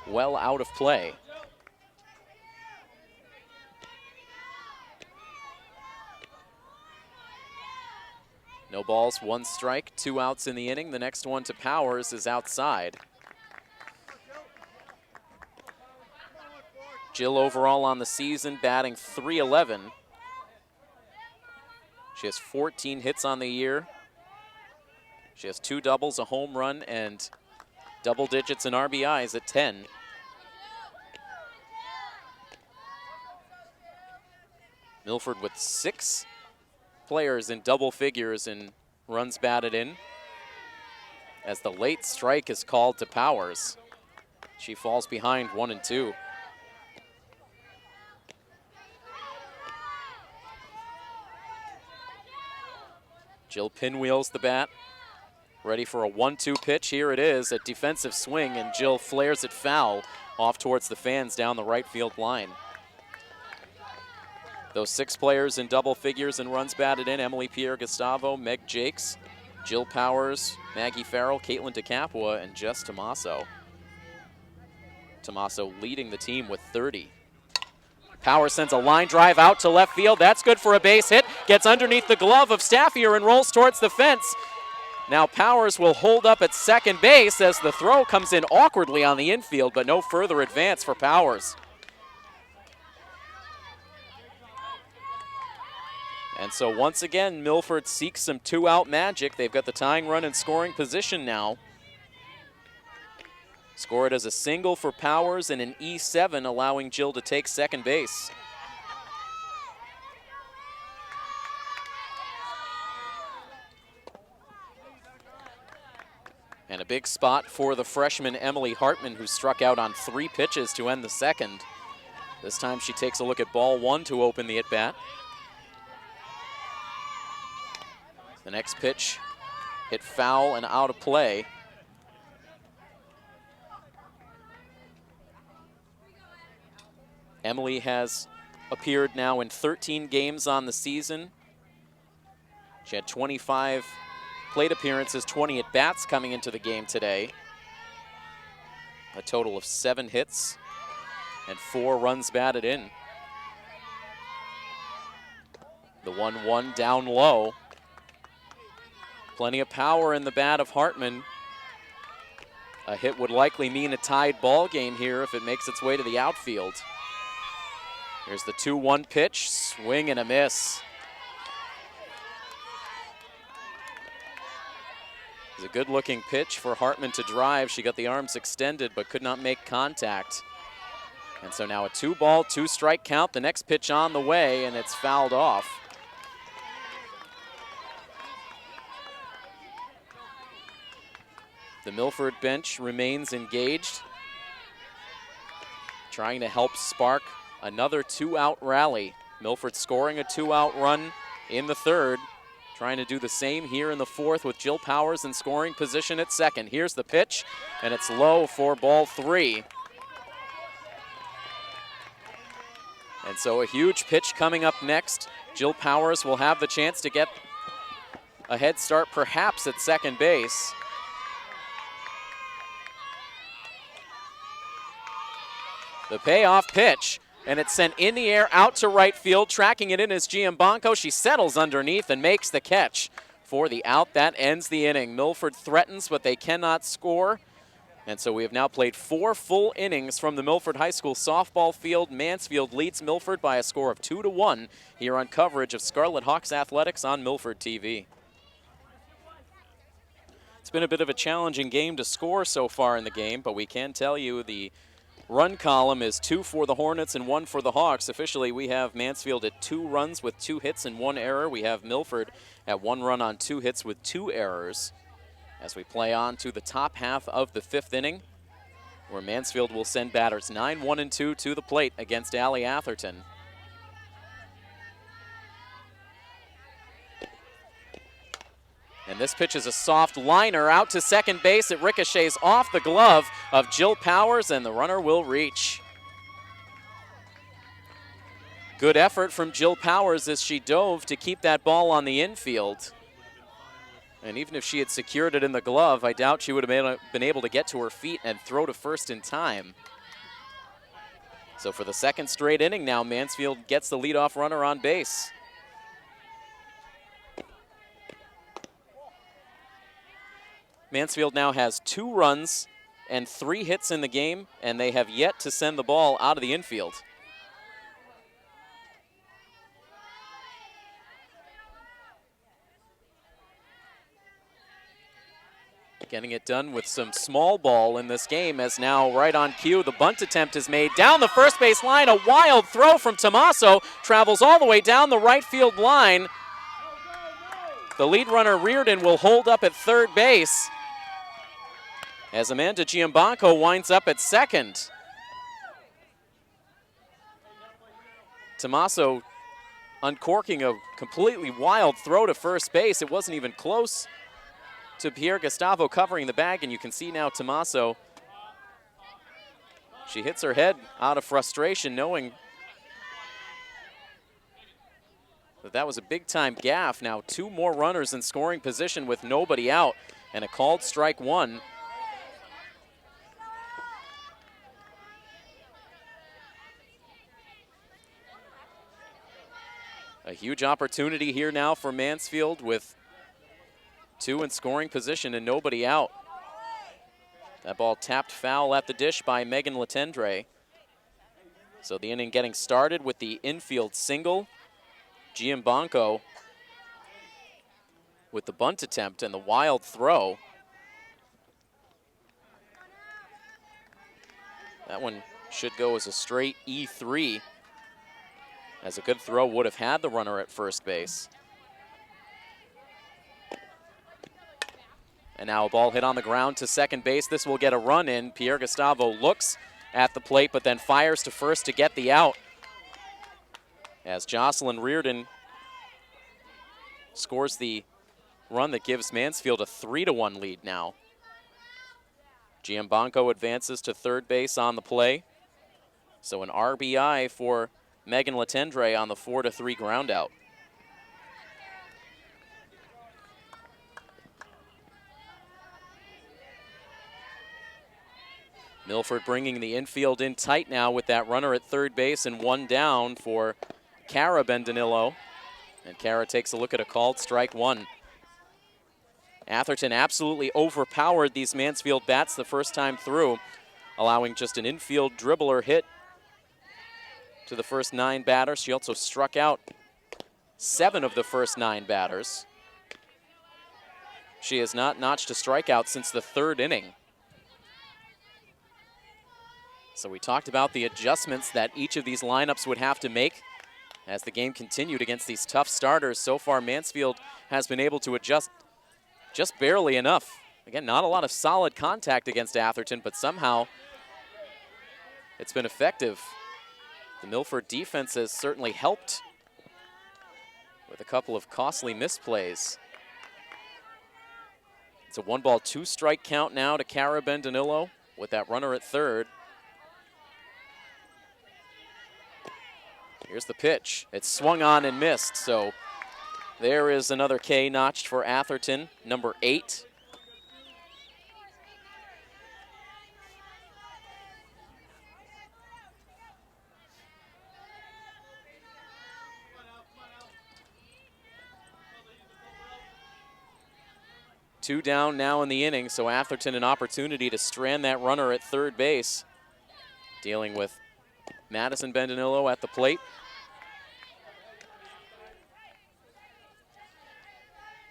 S1: well out of play. No balls, 1 strike, 2 outs in the inning. The next one to Powers is outside. Jill overall on the season batting .311. She has 14 hits on the year. She has 2 doubles, a home run, and double digits in RBIs at 10. Milford with 6 players in double figures in runs batted in, as the late strike is called to Powers. She falls behind 1-2. Jill pinwheels the bat, ready for a 1-2 pitch. Here it is, a defensive swing, and Jill flares it foul off towards the fans down the right field line. Those 6 players in double figures and runs batted in: Emily Pierre-Gustavo, Meg Jakes, Jill Powers, Maggie Farrell, Caitlin DeCapua, and Jess Tommaso. Tommaso leading the team with 30. Powers sends a line drive out to left field. That's good for a base hit. Gets underneath the glove of Staffier and rolls towards the fence. Now Powers will hold up at second base as the throw comes in awkwardly on the infield, but no further advance for Powers. And so once again, Milford seeks some 2-out magic. They've got the tying run in scoring position now. Scored as a single for Powers and an E7, allowing Jill to take second base. And a big spot for the freshman Emily Hartman, who struck out on 3 pitches to end the second. This time she takes a look at ball 1 to open the at-bat. The next pitch hit foul and out of play. Emily has appeared now in 13 games on the season. She had 25 plate appearances, 20 at-bats coming into the game today. A total of 7 hits and 4 runs batted in. The 1-1 down low. Plenty of power in the bat of Hartman. A hit would likely mean a tied ball game here if it makes its way to the outfield. Here's the 2-1 pitch, swing and a miss. It's a good-looking pitch for Hartman to drive. She got the arms extended but could not make contact. And so now a 2-ball, 2-strike count. The next pitch on the way, and it's fouled off. The Milford bench remains engaged, trying to help spark another 2-out rally. Milford scoring a 2-out run in the third, trying to do the same here in the fourth with Jill Powers in scoring position at second. Here's the pitch, and it's low for ball 3. And so a huge pitch coming up next. Jill Powers will have the chance to get a head start perhaps at second base. The payoff pitch, and it's sent in the air out to right field. Tracking it in is Giambanco. She settles underneath and makes the catch for the out. That ends the inning. Milford threatens, but they cannot score. And so we have now played 4 full innings from the Milford High School softball field. Mansfield leads Milford by a score of 2-1 here on coverage of Scarlet Hawks Athletics on Milford TV. It's been a bit of a challenging game to score so far in the game, but we can tell you the run column is 2 for the Hornets and 1 for the Hawks. Officially, we have Mansfield at 2 runs with 2 hits and 1 error. We have Milford at 1 run on 2 hits with 2 errors. As we play on to the top half of the 5th inning, where Mansfield will send batters 9, 1, and 2 to the plate against Allie Atherton. And this pitch is a soft liner out to second base. It ricochets off the glove of Jill Powers, and the runner will reach. Good effort from Jill Powers as she dove to keep that ball on the infield. And even if she had secured it in the glove, I doubt she would have been able to get to her feet and throw to first in time. So for the second straight inning now, Mansfield gets the leadoff runner on base. Mansfield now has 2 runs and 3 hits in the game, and they have yet to send the ball out of the infield. Getting it done with some small ball in this game, as now right on cue, the bunt attempt is made down the first base line. A wild throw from Tommaso travels all the way down the right field line. The lead runner, Reardon, will hold up at third base as Amanda Giambanco winds up at second. Tommaso uncorking a completely wild throw to first base. It wasn't even close to Pierre Gustavo covering the bag, and you can see now Tommaso, she hits her head out of frustration, knowing that was a big-time gaffe. Now 2 more runners in scoring position with nobody out, and a called strike 1. A huge opportunity here now for Mansfield with 2 in scoring position and nobody out. That ball tapped foul at the dish by Megan Latendre. So the inning getting started with the infield single. Giambanco with the bunt attempt and the wild throw. That one should go as a straight E3, as a good throw would have had the runner at first base. And now a ball hit on the ground to second base. This will get a run in. Pierre Gustavo looks at the plate, but then fires to first to get the out, as Jocelyn Reardon scores the run that gives Mansfield a 3-1 lead now. Giambanco advances to third base on the play. So an RBI for Megan Latendre on the 4-3 ground out. Milford bringing the infield in tight now with that runner at third base and 1 down for Cara Bendanillo. And Cara takes a look at a called strike 1. Atherton absolutely overpowered these Mansfield bats the first time through, allowing just an infield dribbler hit to the first 9 batters. She also struck out 7 of the first 9 batters. She has not notched a strikeout since the 3rd inning. So we talked about the adjustments that each of these lineups would have to make as the game continued against these tough starters. So far, Mansfield has been able to adjust just barely enough. Again, not a lot of solid contact against Atherton, but somehow it's been effective. The Milford defense has certainly helped with a couple of costly misplays. It's a 1-ball, 2-strike count now to Cara Bendanillo with that runner at 3rd. Here's the pitch. It's swung on and missed, so there is another K notched for Atherton, number 8. Two down now in the inning, so Atherton an opportunity to strand that runner at 3rd base. Dealing with Madison Bendanillo at the plate.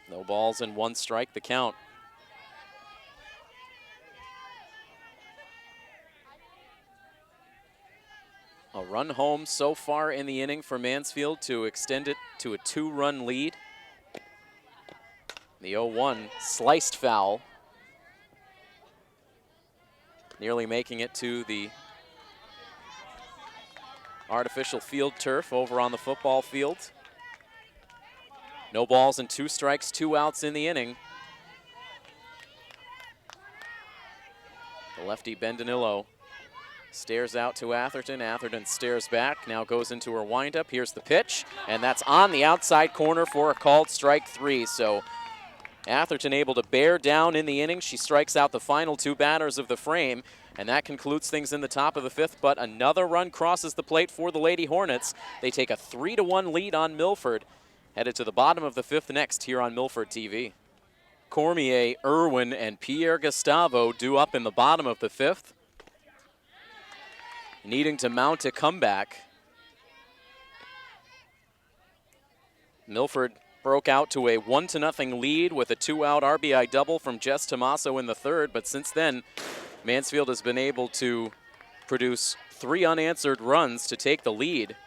S1: No balls and 1 strike, the count. A run home so far in the inning for Mansfield to extend it to a 2-run lead. The 0-1 sliced foul, nearly making it to the artificial field turf over on the football field. No balls and 2 strikes, 2 outs in the inning. The lefty Bendanillo stares out to Atherton. Atherton stares back, now goes into her windup. Here's the pitch, and that's on the outside corner for a called strike 3. So Atherton able to bear down in the inning. She strikes out the final 2 batters of the frame, and that concludes things in the top of the 5th, but another run crosses the plate for the Lady Hornets. They take a 3-1 lead on Milford. Headed to the bottom of the 5th next here on Milford TV. Cormier, Irwin, and Pierre Gustavo due up in the bottom of the 5th, needing to mount a comeback. Milford broke out to a 1-0 lead with a 2-out RBI double from Jess Tomaso in the 3rd, but since then, Mansfield has been able to produce 3 unanswered runs to take the lead.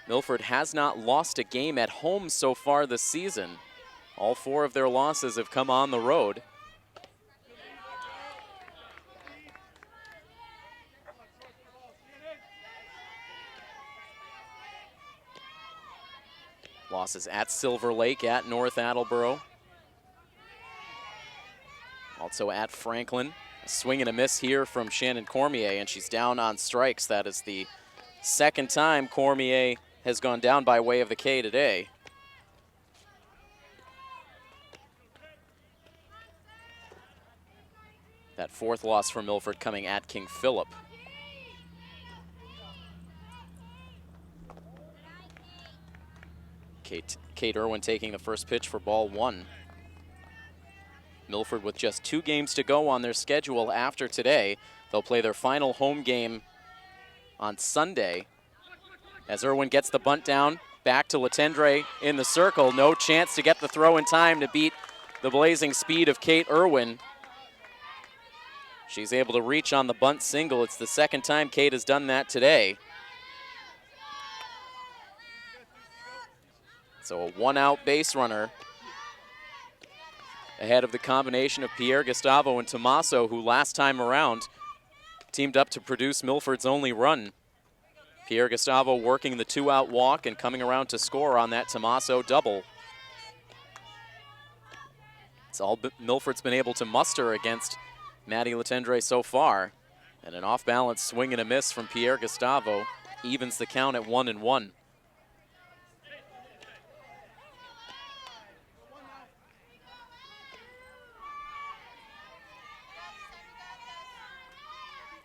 S1: Milford has not lost a game at home so far this season. All 4 of their losses have come on the road. Losses at Silver Lake, at North Attleboro. Also at Franklin. A swing and a miss here from Shannon Cormier, and she's down on strikes. That is the 2nd time Cormier has gone down by way of the K today. That 4th loss for Milford coming at King Philip. Kate Irwin taking the first pitch for ball 1. Milford with just 2 games to go on their schedule after today. They'll play their final home game on Sunday. As Irwin gets the bunt down, back to Latendre in the circle. No chance to get the throw in time to beat the blazing speed of Kate Irwin. She's able to reach on the bunt single. It's the 2nd time Kate has done that today. So a 1-out base runner ahead of the combination of Pierre Gustavo and Tomaso, who last time around teamed up to produce Milford's only run. Pierre Gustavo working the 2-out walk and coming around to score on that Tomaso double. It's all Milford's been able to muster against Maddie Latendre so far. And an off-balance swing and a miss from Pierre Gustavo evens the count at 1-1.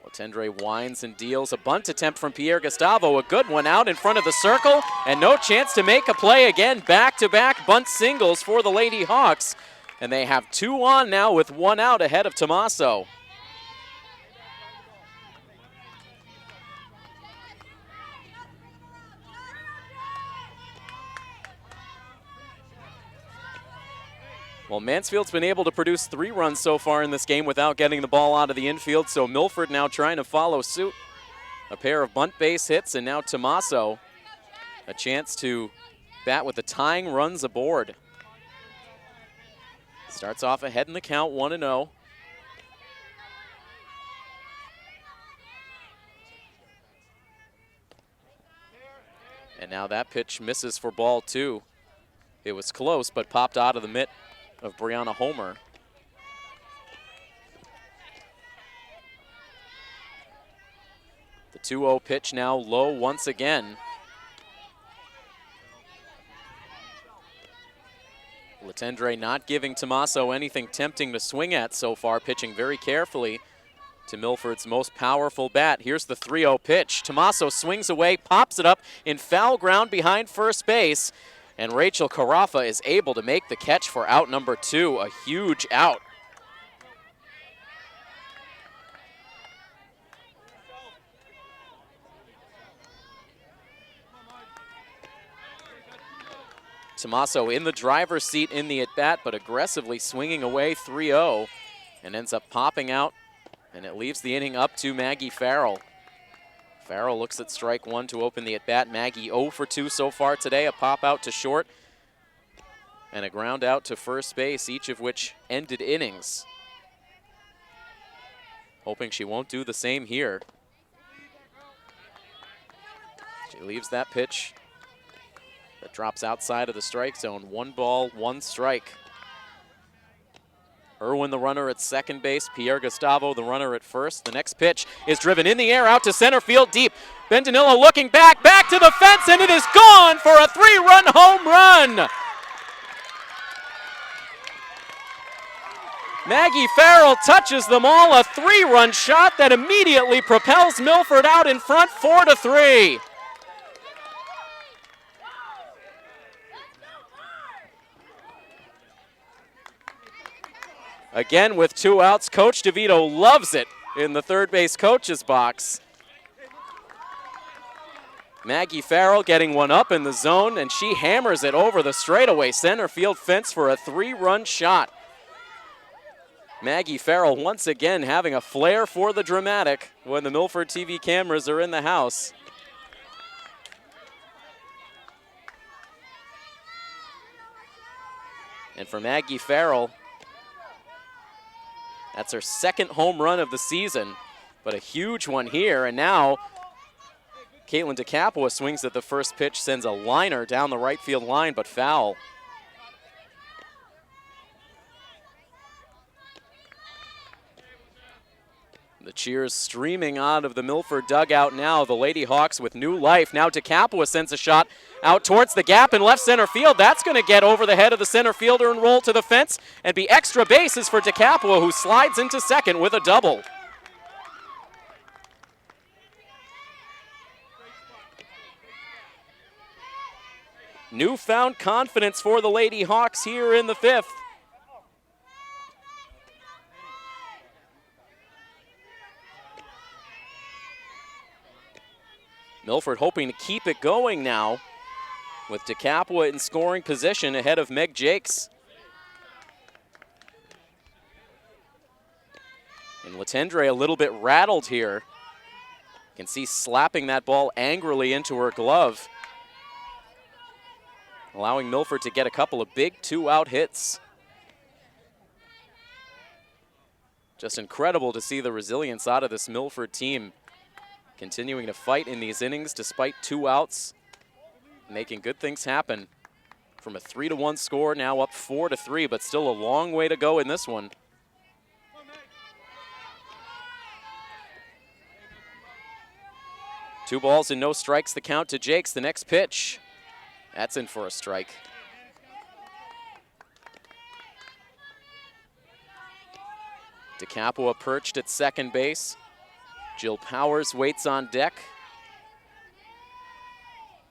S1: Latendre winds and deals. A bunt attempt from Pierre Gustavo. A good one out in front of the circle, and no chance to make a play again. Back-to-back bunt singles for the Lady Hawks. And they have 2 on now with 1 out ahead of Tomaso. Well, Mansfield's been able to produce 3 runs so far in this game without getting the ball out of the infield, so Milford now trying to follow suit. A pair of bunt base hits, and now Tommaso a chance to bat with the tying runs aboard. Starts off ahead in the count, 1-0. And now that pitch misses for ball 2. It was close, but popped out of the mitt of Brianna Homer. The 2-0 pitch now low once again. Letendre not giving Tommaso anything tempting to swing at so far, pitching very carefully to Milford's most powerful bat. Here's the 3-0 pitch. Tommaso swings away, pops it up in foul ground behind first base, and Rachel Carafa is able to make the catch for out number 2, a huge out. Tommaso in the driver's seat in the at-bat, but aggressively swinging away 3-0 and ends up popping out, and it leaves the inning up to Maggie Farrell. Farrell looks at strike 1 to open the at-bat. Maggie 0 for 2 so far today, a pop out to short and a ground out to first base, each of which ended innings. Hoping she won't do the same here. She leaves that pitch that drops outside of the strike zone. 1 ball, 1 strike. Irwin the runner at second base, Pierre Gustavo the runner at first. The next pitch is driven in the air out to center field deep. Bentonillo looking back to the fence, and it is gone for a 3-run home run. Maggie Farrell touches them all, a 3-run shot that immediately propels Milford out in front 4-3. Again, with 2 outs, Coach DeVito loves it in the third base coach's box. Maggie Farrell getting one up in the zone, and she hammers it over the straightaway center field fence for a 3-run shot. Maggie Farrell once again having a flair for the dramatic when the Milford TV cameras are in the house. And for Maggie Farrell, that's her 2nd home run of the season, but a huge one here. And now Caitlin DeCapua swings at the first pitch, sends a liner down the right field line, but foul. The cheers streaming out of the Milford dugout now. The Lady Hawks with new life. Now DeCapua sends a shot out towards the gap in left center field. That's going to get over the head of the center fielder and roll to the fence and be extra bases for DeCapua, who slides into second with a double. Newfound confidence for the Lady Hawks here in the 5th. Milford hoping to keep it going now with DeCapua in scoring position ahead of Meg Jakes. And Letendre a little bit rattled here. You can see slapping that ball angrily into her glove, allowing Milford to get a couple of big 2-out hits. Just incredible to see the resilience out of this Milford team, continuing to fight in these innings despite 2 outs, making good things happen from a 3-1 score, now up 4-3, but still a long way to go in this one. Two balls and no strikes, the count to Jakes. The next pitch, that's in for a strike. DeCapua perched at second base. Jill Powers waits on deck.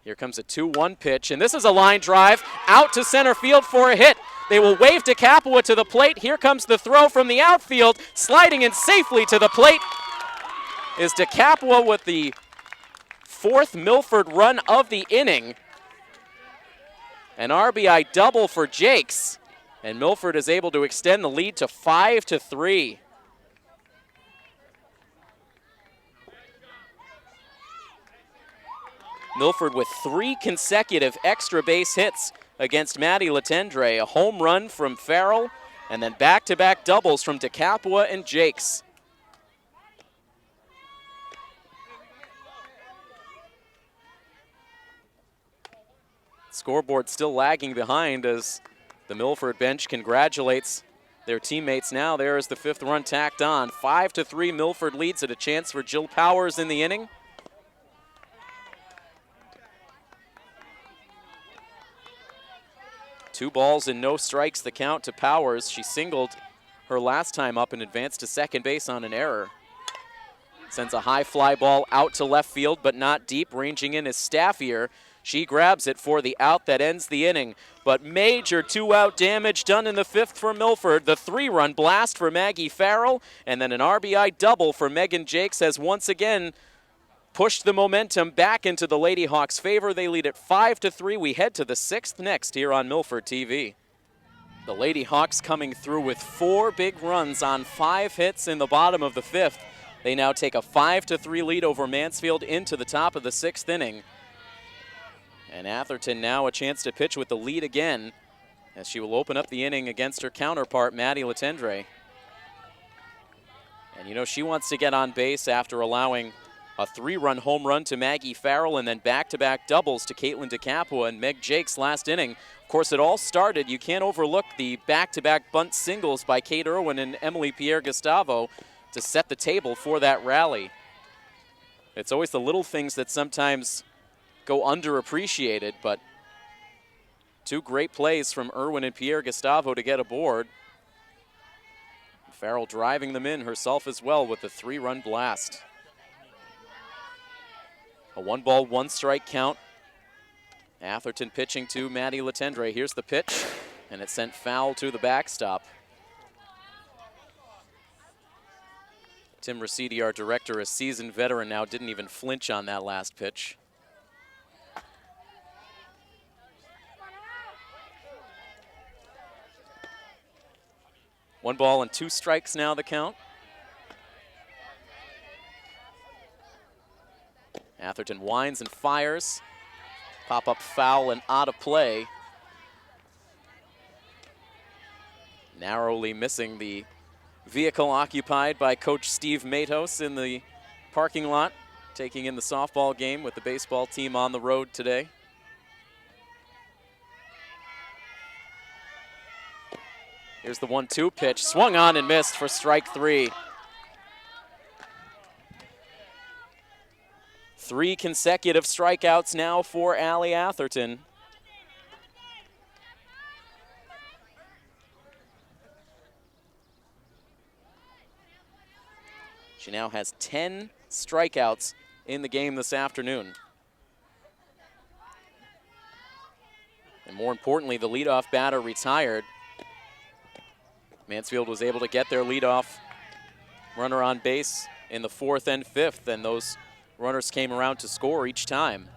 S1: Here comes a 2-1 pitch, and this is a line drive out to center field for a hit. They will wave DeCapua to the plate. Here comes the throw from the outfield. Sliding in safely to the plate is DeCapua with the 4th Milford run of the inning. An RBI double for Jakes. And Milford is able to extend the lead to 5-3. Milford with 3 consecutive extra base hits against Maddie Latendre. A home run from Farrell, and then back-to-back doubles from DeCapua and Jakes. Scoreboard still lagging behind as the Milford bench congratulates their teammates now. There is the 5th run tacked on. 5-3, Milford leads at a chance for Jill Powers in the inning. Two balls and no strikes, the count to Powers. She singled her last time up and advanced to second base on an error. Sends a high fly ball out to left field, but not deep. Ranging in is Staffier. She grabs it for the out that ends the inning. But major 2-out damage done in the 5th for Milford. The 3-run blast for Maggie Farrell, and then an RBI double for Megan Jakes has once again pushed the momentum back into the Lady Hawks' favor. They lead at 5-3. We head to the 6th next here on Milford TV. The Lady Hawks coming through with 4 big runs on 5 hits in the bottom of the 5th. They now take a 5-3 lead over Mansfield into the top of the 6th inning. And Atherton now a chance to pitch with the lead again, as she will open up the inning against her counterpart, Maddie Latendre. And you know, she wants to get on base after allowing a 3-run home run to Maggie Farrell and then back-to-back doubles to Caitlin DeCapua and Meg Jakes last inning. Of course, it all started, you can't overlook the back-to-back bunt singles by Kate Irwin and Emily Pierre-Gustavo to set the table for that rally. It's always the little things that sometimes go underappreciated, but 2 great plays from Irwin and Pierre-Gustavo to get aboard. Farrell driving them in herself as well with the 3-run blast. A 1-ball, 1-strike count. Atherton pitching to Maddie Latendre. Here's the pitch, and it sent foul to the backstop. Tim Rosidi, our director, a seasoned veteran now, didn't even flinch on that last pitch. One ball and 2 strikes now, the count. Atherton winds and fires. Pop-up foul and out of play. Narrowly missing the vehicle occupied by Coach Steve Matos in the parking lot, taking in the softball game with the baseball team on the road today. Here's the 1-2 pitch, swung on and missed for strike 3. 3 consecutive strikeouts now for Allie Atherton. She now has 10 strikeouts in the game this afternoon. And more importantly, the leadoff batter retired. Mansfield was able to get their leadoff runner on base in the 4th and 5th, and those runners came around to score each time.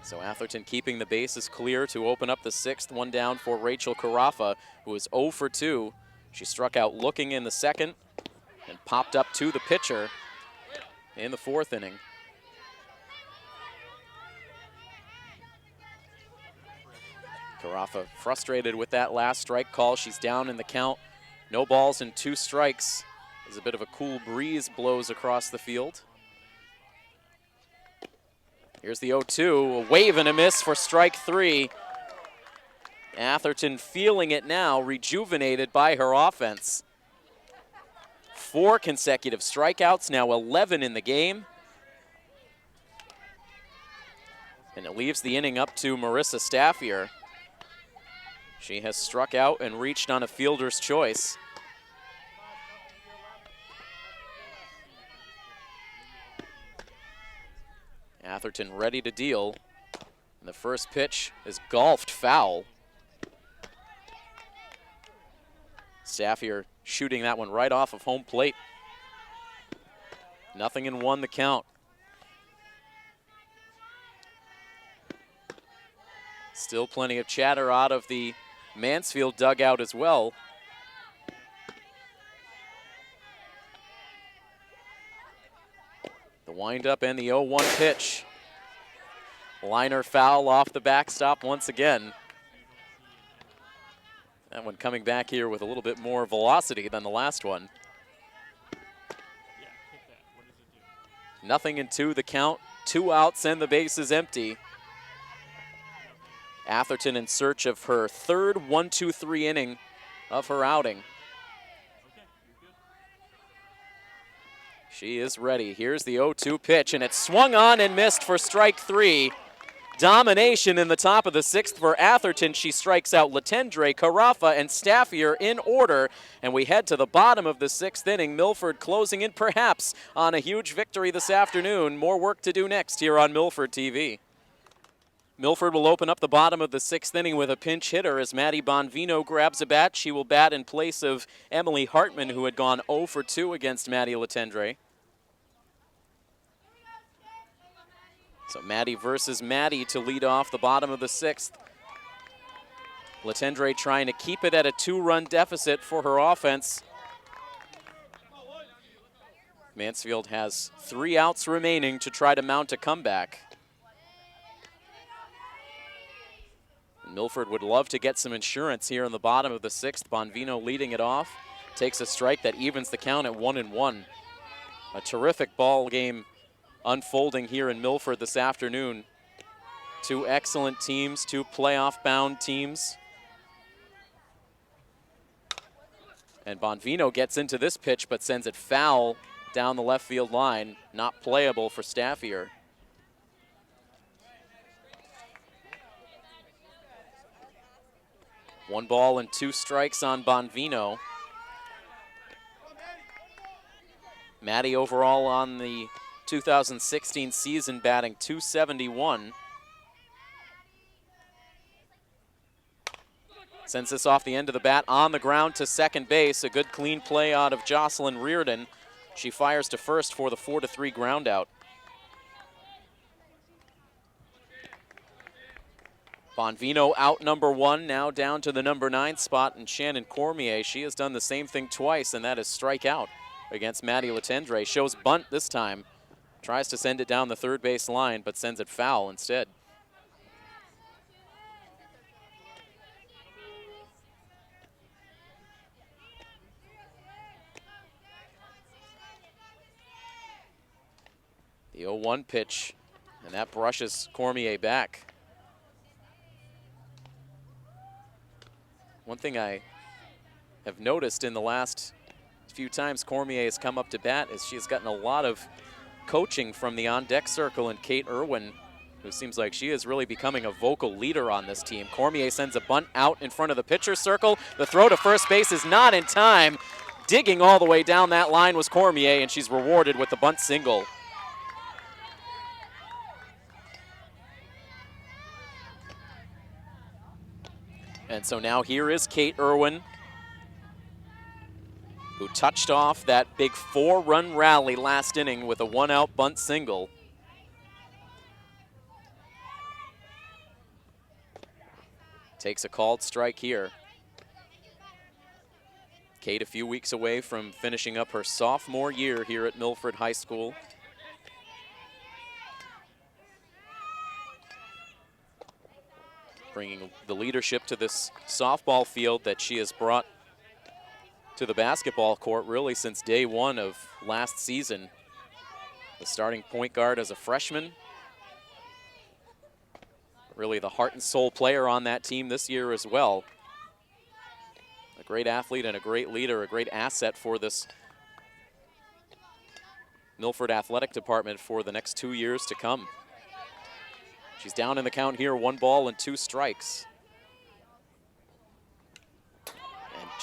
S1: So Atherton keeping the bases clear to open up the 6th. One down for Rachel Carafa, who is 0 for 2. She struck out looking in the 2nd and popped up to the pitcher in the 4th inning. Carafa frustrated with that last strike call. She's down in the count. No balls and 2 strikes. As a bit of a cool breeze blows across the field. Here's the 0-2, a wave and a miss for strike 3. Atherton feeling it now, rejuvenated by her offense. 4 consecutive strikeouts, now 11 in the game. And it leaves the inning up to Marissa Staffier. She has struck out and reached on a fielder's choice. Atherton ready to deal. And the first pitch is golfed foul. Staffier shooting that one right off of home plate. 0-1 the count. Still plenty of chatter out of the Mansfield dugout as well. The windup and the 0-1 pitch. Liner foul off the backstop once again. That one coming back here with a little bit more velocity than the last one. Nothing in 2, the count. 2 outs and the base is empty. Atherton in search of her third 1-2-3 inning of her outing. She is ready. Here's the 0-2 pitch, and it's swung on and missed for strike 3. Domination in the top of the 6th for Atherton. She strikes out Letendre, Carafa, and Staffier in order. And we head to the bottom of the 6th inning. Milford closing in perhaps on a huge victory this afternoon. More work to do next here on Milford TV. Milford will open up the bottom of the 6th inning with a pinch hitter as Maddie Bonvino grabs a bat. She will bat in place of Emily Hartman, who had gone 0 for 2 against Maddie Letendre. So Maddie versus Maddie to lead off the bottom of the 6th. Letendre trying to keep it at a 2-run deficit for her offense. Mansfield has 3 outs remaining to try to mount a comeback. Milford would love to get some insurance here in the bottom of the 6th. Bonvino leading it off. Takes a strike that evens the count at 1-1. A terrific ball game unfolding here in Milford this afternoon. 2 excellent teams, 2 playoff-bound teams. And Bonvino gets into this pitch but sends it foul down the left field line. Not playable for Staffier. One ball and 2 strikes on Bonvino. Maddie overall on the 2016 season batting .271. Sends this off the end of the bat on the ground to second base. A good clean play out of Jocelyn Reardon. She fires to first for the 4-3 ground out. Bonvino out number 1, now down to the number 9 spot, and Shannon Cormier. She has done the same thing twice, and that is strike out against Maddie Letendre. Shows bunt this time. Tries to send it down the third base line, but sends it foul instead. The 0-1 pitch, and that brushes Cormier back. One thing I have noticed in the last few times Cormier has come up to bat is she has gotten a lot of coaching from the on-deck circle and Kate Irwin, who seems like she is really becoming a vocal leader on this team. Cormier sends a bunt out in front of the pitcher's circle. The throw to first base is not in time. Digging all the way down that line was Cormier, and she's rewarded with the bunt single. And so now here is Kate Irwin, who touched off that big 4-run rally last inning with a 1-out bunt single. Takes a called strike here. Kate a few weeks away from finishing up her sophomore year here at Milford High School. Bringing the leadership to this softball field that she has brought to the basketball court really since day 1 of last season. The starting point guard as a freshman. Really the heart and soul player on that team this year as well. A great athlete and a great leader, a great asset for this Milford athletic department for the next 2 years to come. She's down in the count here, 1 ball and 2 strikes.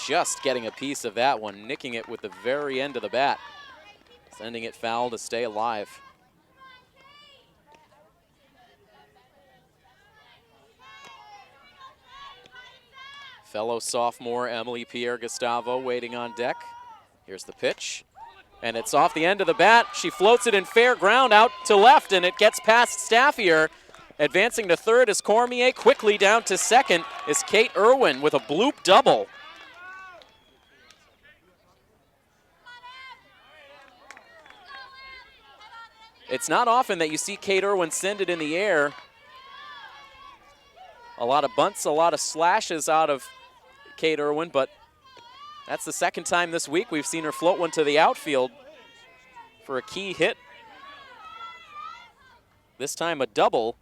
S1: Just getting a piece of that one, nicking it with the very end of the bat, sending it foul to stay alive. Fellow sophomore Emily Pierre-Gustavo waiting on deck. Here's the pitch, and it's off the end of the bat. She floats it in fair ground out to left, and it gets past Staffier. Advancing to third is Cormier. Quickly down to second is Kate Irwin with a bloop double. It's not often that you see Kate Irwin send it in the air. A lot of bunts, a lot of slashes out of Kate Irwin, but that's the second time this week we've seen her float one to the outfield for a key hit. This time a double.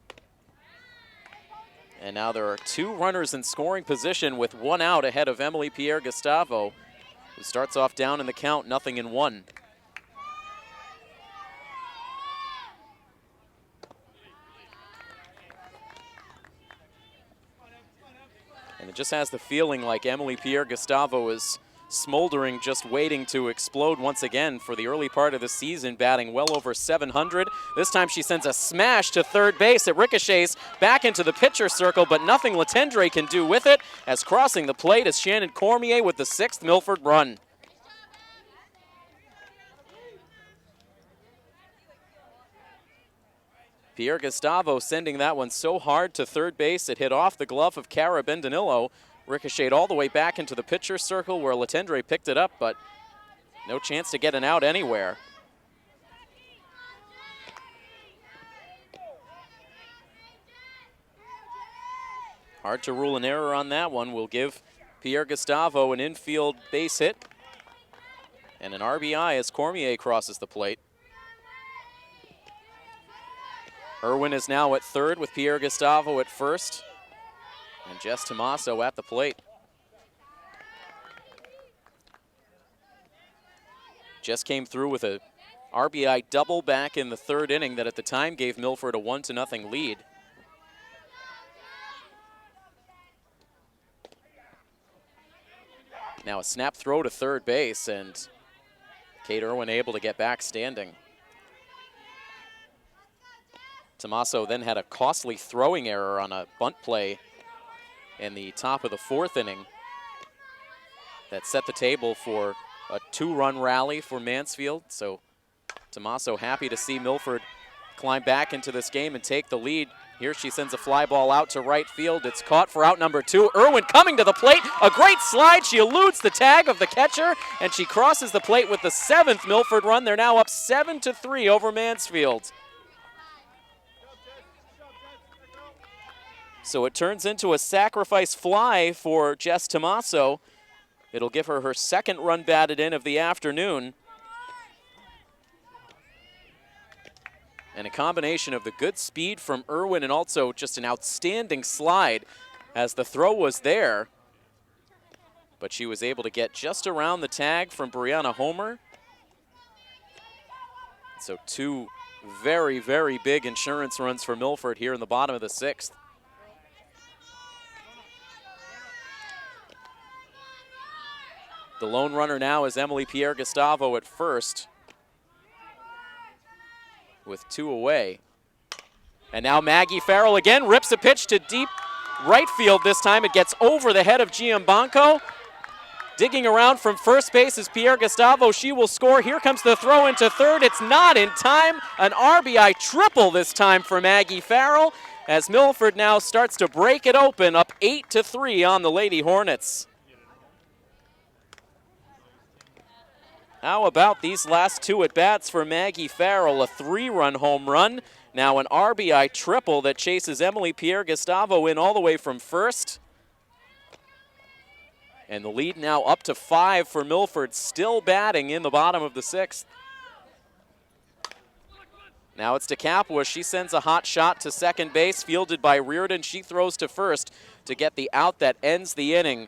S1: And now there are two runners in scoring position with one out ahead of Emily Pierre-Gustavo, who starts off down in the count, 0-1. And it just has the feeling like Emily Pierre-Gustavo is smoldering, just waiting to explode once again for the early part of the season, batting well over 700. This time she sends a smash to third base. It ricochets back into the pitcher circle, but nothing Letendre can do with it, as crossing the plate is Shannon Cormier with the 6th Milford run. Pierre-Gustavo sending that one so hard to third base, it hit off the glove of Cara Bendanillo, ricocheted all the way back into the pitcher circle where Letendre picked it up, but no chance to get an out anywhere. Hard to rule an error on that one. We'll give Pierre-Gustavo an infield base hit and an RBI as Cormier crosses the plate. Irwin is now at third with Pierre-Gustavo at first. And Jess Tomaso at the plate. Jess came through with a RBI double back in the third inning that at the time gave Milford a 1-0 lead. Now a snap throw to third base, and Kate Irwin able to get back standing. Tomaso then had a costly throwing error on a bunt play in the top of the fourth inning that set the table for a 2-run rally for Mansfield. So Tomaso happy to see Milford climb back into this game and take the lead. Here she sends a fly ball out to right field. It's caught for out number 2. Irwin coming to the plate. A great slide. She eludes the tag of the catcher, and she crosses the plate with the 7th Milford run. They're now up 7-3 over Mansfield. So it turns into a sacrifice fly for Jess Tomaso. It'll give her her 2nd run batted in of the afternoon. And a combination of the good speed from Irwin and also just an outstanding slide as the throw was there. But she was able to get just around the tag from Brianna Homer. So 2 very, very big insurance runs for Milford here in the bottom of the 6th. The lone runner now is Emily Pierre-Gustavo at first with 2 away. And now Maggie Farrell again rips a pitch to deep right field this time. It gets over the head of Giambanco. Digging around from first base is Pierre-Gustavo. She will score. Here comes the throw into third. It's not in time. An RBI triple this time for Maggie Farrell as Milford now starts to break it open, up 8-3 on the Lady Hornets. How about these last 2 at-bats for Maggie Farrell? A 3-run home run. Now an RBI triple that chases Emily Pierre-Gustavo in all the way from first. And the lead now up to 5 for Milford, still batting in the bottom of the 6th. Now it's to Capua. She sends a hot shot to second base, fielded by Reardon. She throws to first to get the out that ends the inning.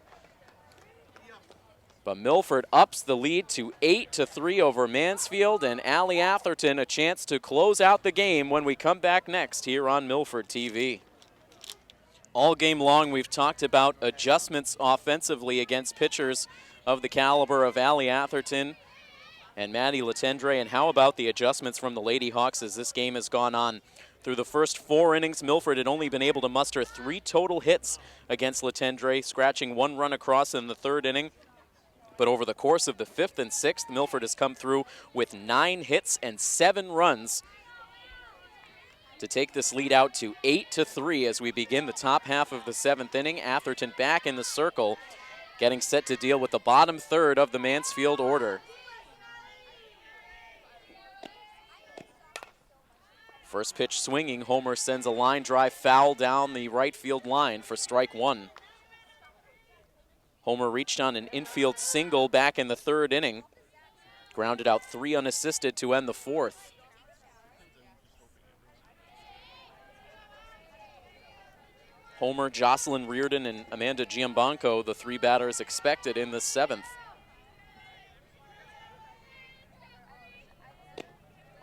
S1: But Milford ups the lead to 8-3 over Mansfield, and Allie Atherton a chance to close out the game when we come back next here on Milford TV. All game long we've talked about adjustments offensively against pitchers of the caliber of Allie Atherton and Maddie Letendre, and how about the adjustments from the Lady Hawks as this game has gone on. Through the first 4 innings, Milford had only been able to muster 3 total hits against Letendre, scratching 1 run across in the 3rd inning. But over the course of the 5th and 6th, Milford has come through with 9 hits and 7 runs. to take this lead out to 8-3 as we begin the top half of the 7th inning. Atherton back in the circle, getting set to deal with the bottom third of the Mansfield order. First pitch swinging, Homer sends a line drive foul down the right field line for strike one. Homer reached on an infield single back in the 3rd inning. Grounded out 3 unassisted to end the 4th. Homer, Jocelyn Reardon, and Amanda Giambanco, the 3 batters expected in the 7th.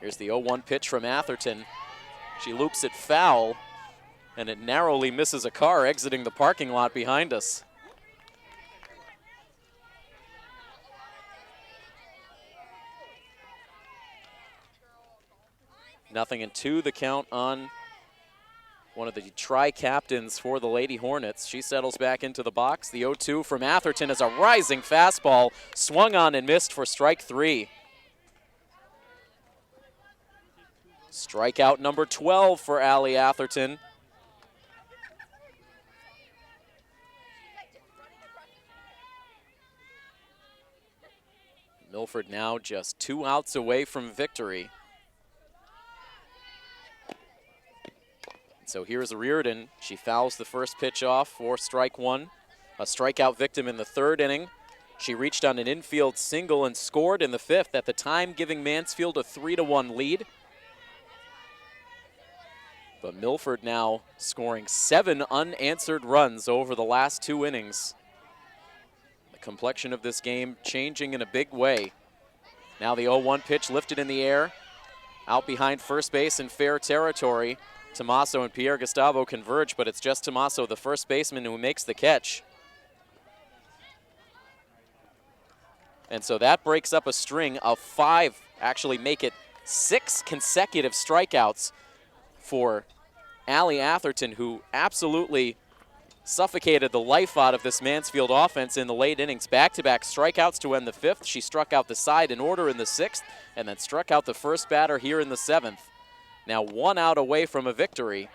S1: Here's the 0-1 pitch from Atherton. She loops it foul, and it narrowly misses a car exiting the parking lot behind us. Nothing and 2 the count on one of the tri-captains for the Lady Hornets. She settles back into the box. The 0-2 from Atherton is a rising fastball, swung on and missed for strike 3. Strikeout number 12 for Allie Atherton. Milford now just 2 outs away from victory. So here's Reardon. She fouls the first pitch off for strike 1. A strikeout victim in the 3rd inning. She reached on an infield single and scored in the 5th, at the time giving Mansfield a 3-1 lead. But Milford now scoring 7 unanswered runs over the last 2 innings. The complexion of this game changing in a big way. Now the 0-1 pitch lifted in the air. Out behind first base in fair territory. Tommaso and Pierre Gustavo converge, but it's just Tommaso, the first baseman, who makes the catch. And so that breaks up a string of 5, actually make it 6 consecutive strikeouts for Allie Atherton, who absolutely suffocated the life out of this Mansfield offense in the late innings. Back-to-back strikeouts to end the 5th. She struck out the side in order in the 6th, and then struck out the first batter here in the 7th. Now 1 out away from a victory,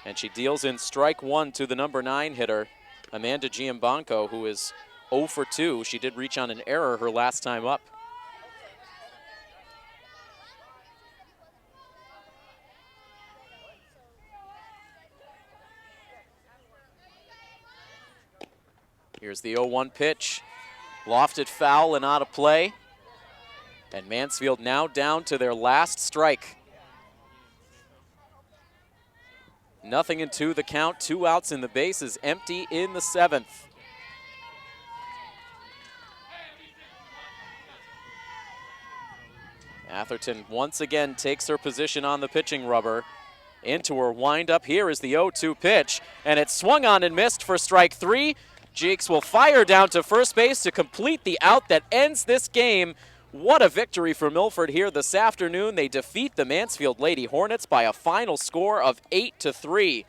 S1: and she deals in strike 1 to the number 9 hitter, Amanda Giambanco, who is 0 for 2. She did reach on an error her last time up. Here's the 0-1 pitch, lofted foul and out of play, and Mansfield now down to their last strike. Nothing and 2 the count, 2 outs and the bases empty in the 7th. Atherton once again takes her position on the pitching rubber. Into her windup. Here is the 0-2 pitch, and it's swung on and missed for strike 3. Jeeks will fire down to first base to complete the out that ends this game. What a victory for Milford here this afternoon. They defeat the Mansfield Lady Hornets by a final score of 8-3.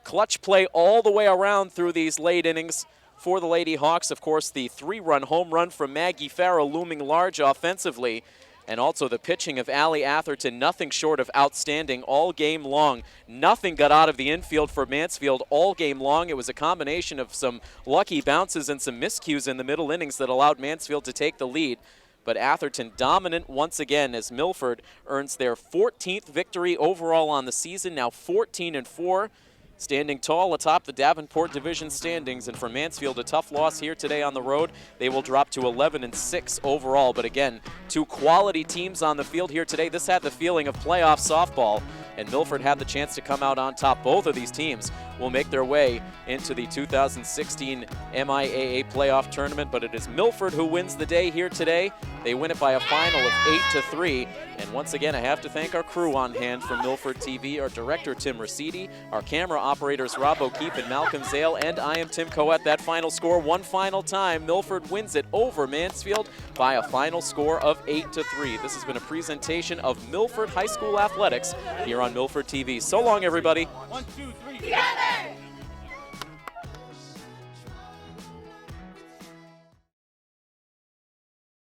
S1: Clutch play all the way around through these late innings for the Lady Hawks. Of course, the 3-run home run from Maggie Farrell looming large offensively. And also the pitching of Allie Atherton, nothing short of outstanding all game long. Nothing got out of the infield for Mansfield all game long. It was a combination of some lucky bounces and some miscues in the middle innings that allowed Mansfield to take the lead. But Atherton dominant once again as Milford earns their 14th victory overall on the season, now 14-4. Standing tall atop the Davenport Division standings, and for Mansfield, a tough loss here today on the road. They will drop to 11-6 overall, but again, 2 quality teams on the field here today. This had the feeling of playoff softball, and Milford had the chance to come out on top. Both of these teams will make their way into the 2016 MIAA playoff tournament, but it is Milford who wins the day here today. They win it by a final of 8-3, and once again, I have to thank our crew on hand from Milford TV, our director, Tim Rosidi, our camera operators, Rob O'Keefe and Malcolm Zale, and I am Tim Coet. That final score, one final time, Milford wins it over Mansfield by a final score of 8-3. This has been a presentation of Milford High School Athletics here on Milford TV. So long, everybody.
S2: 1, 2, 3. Together!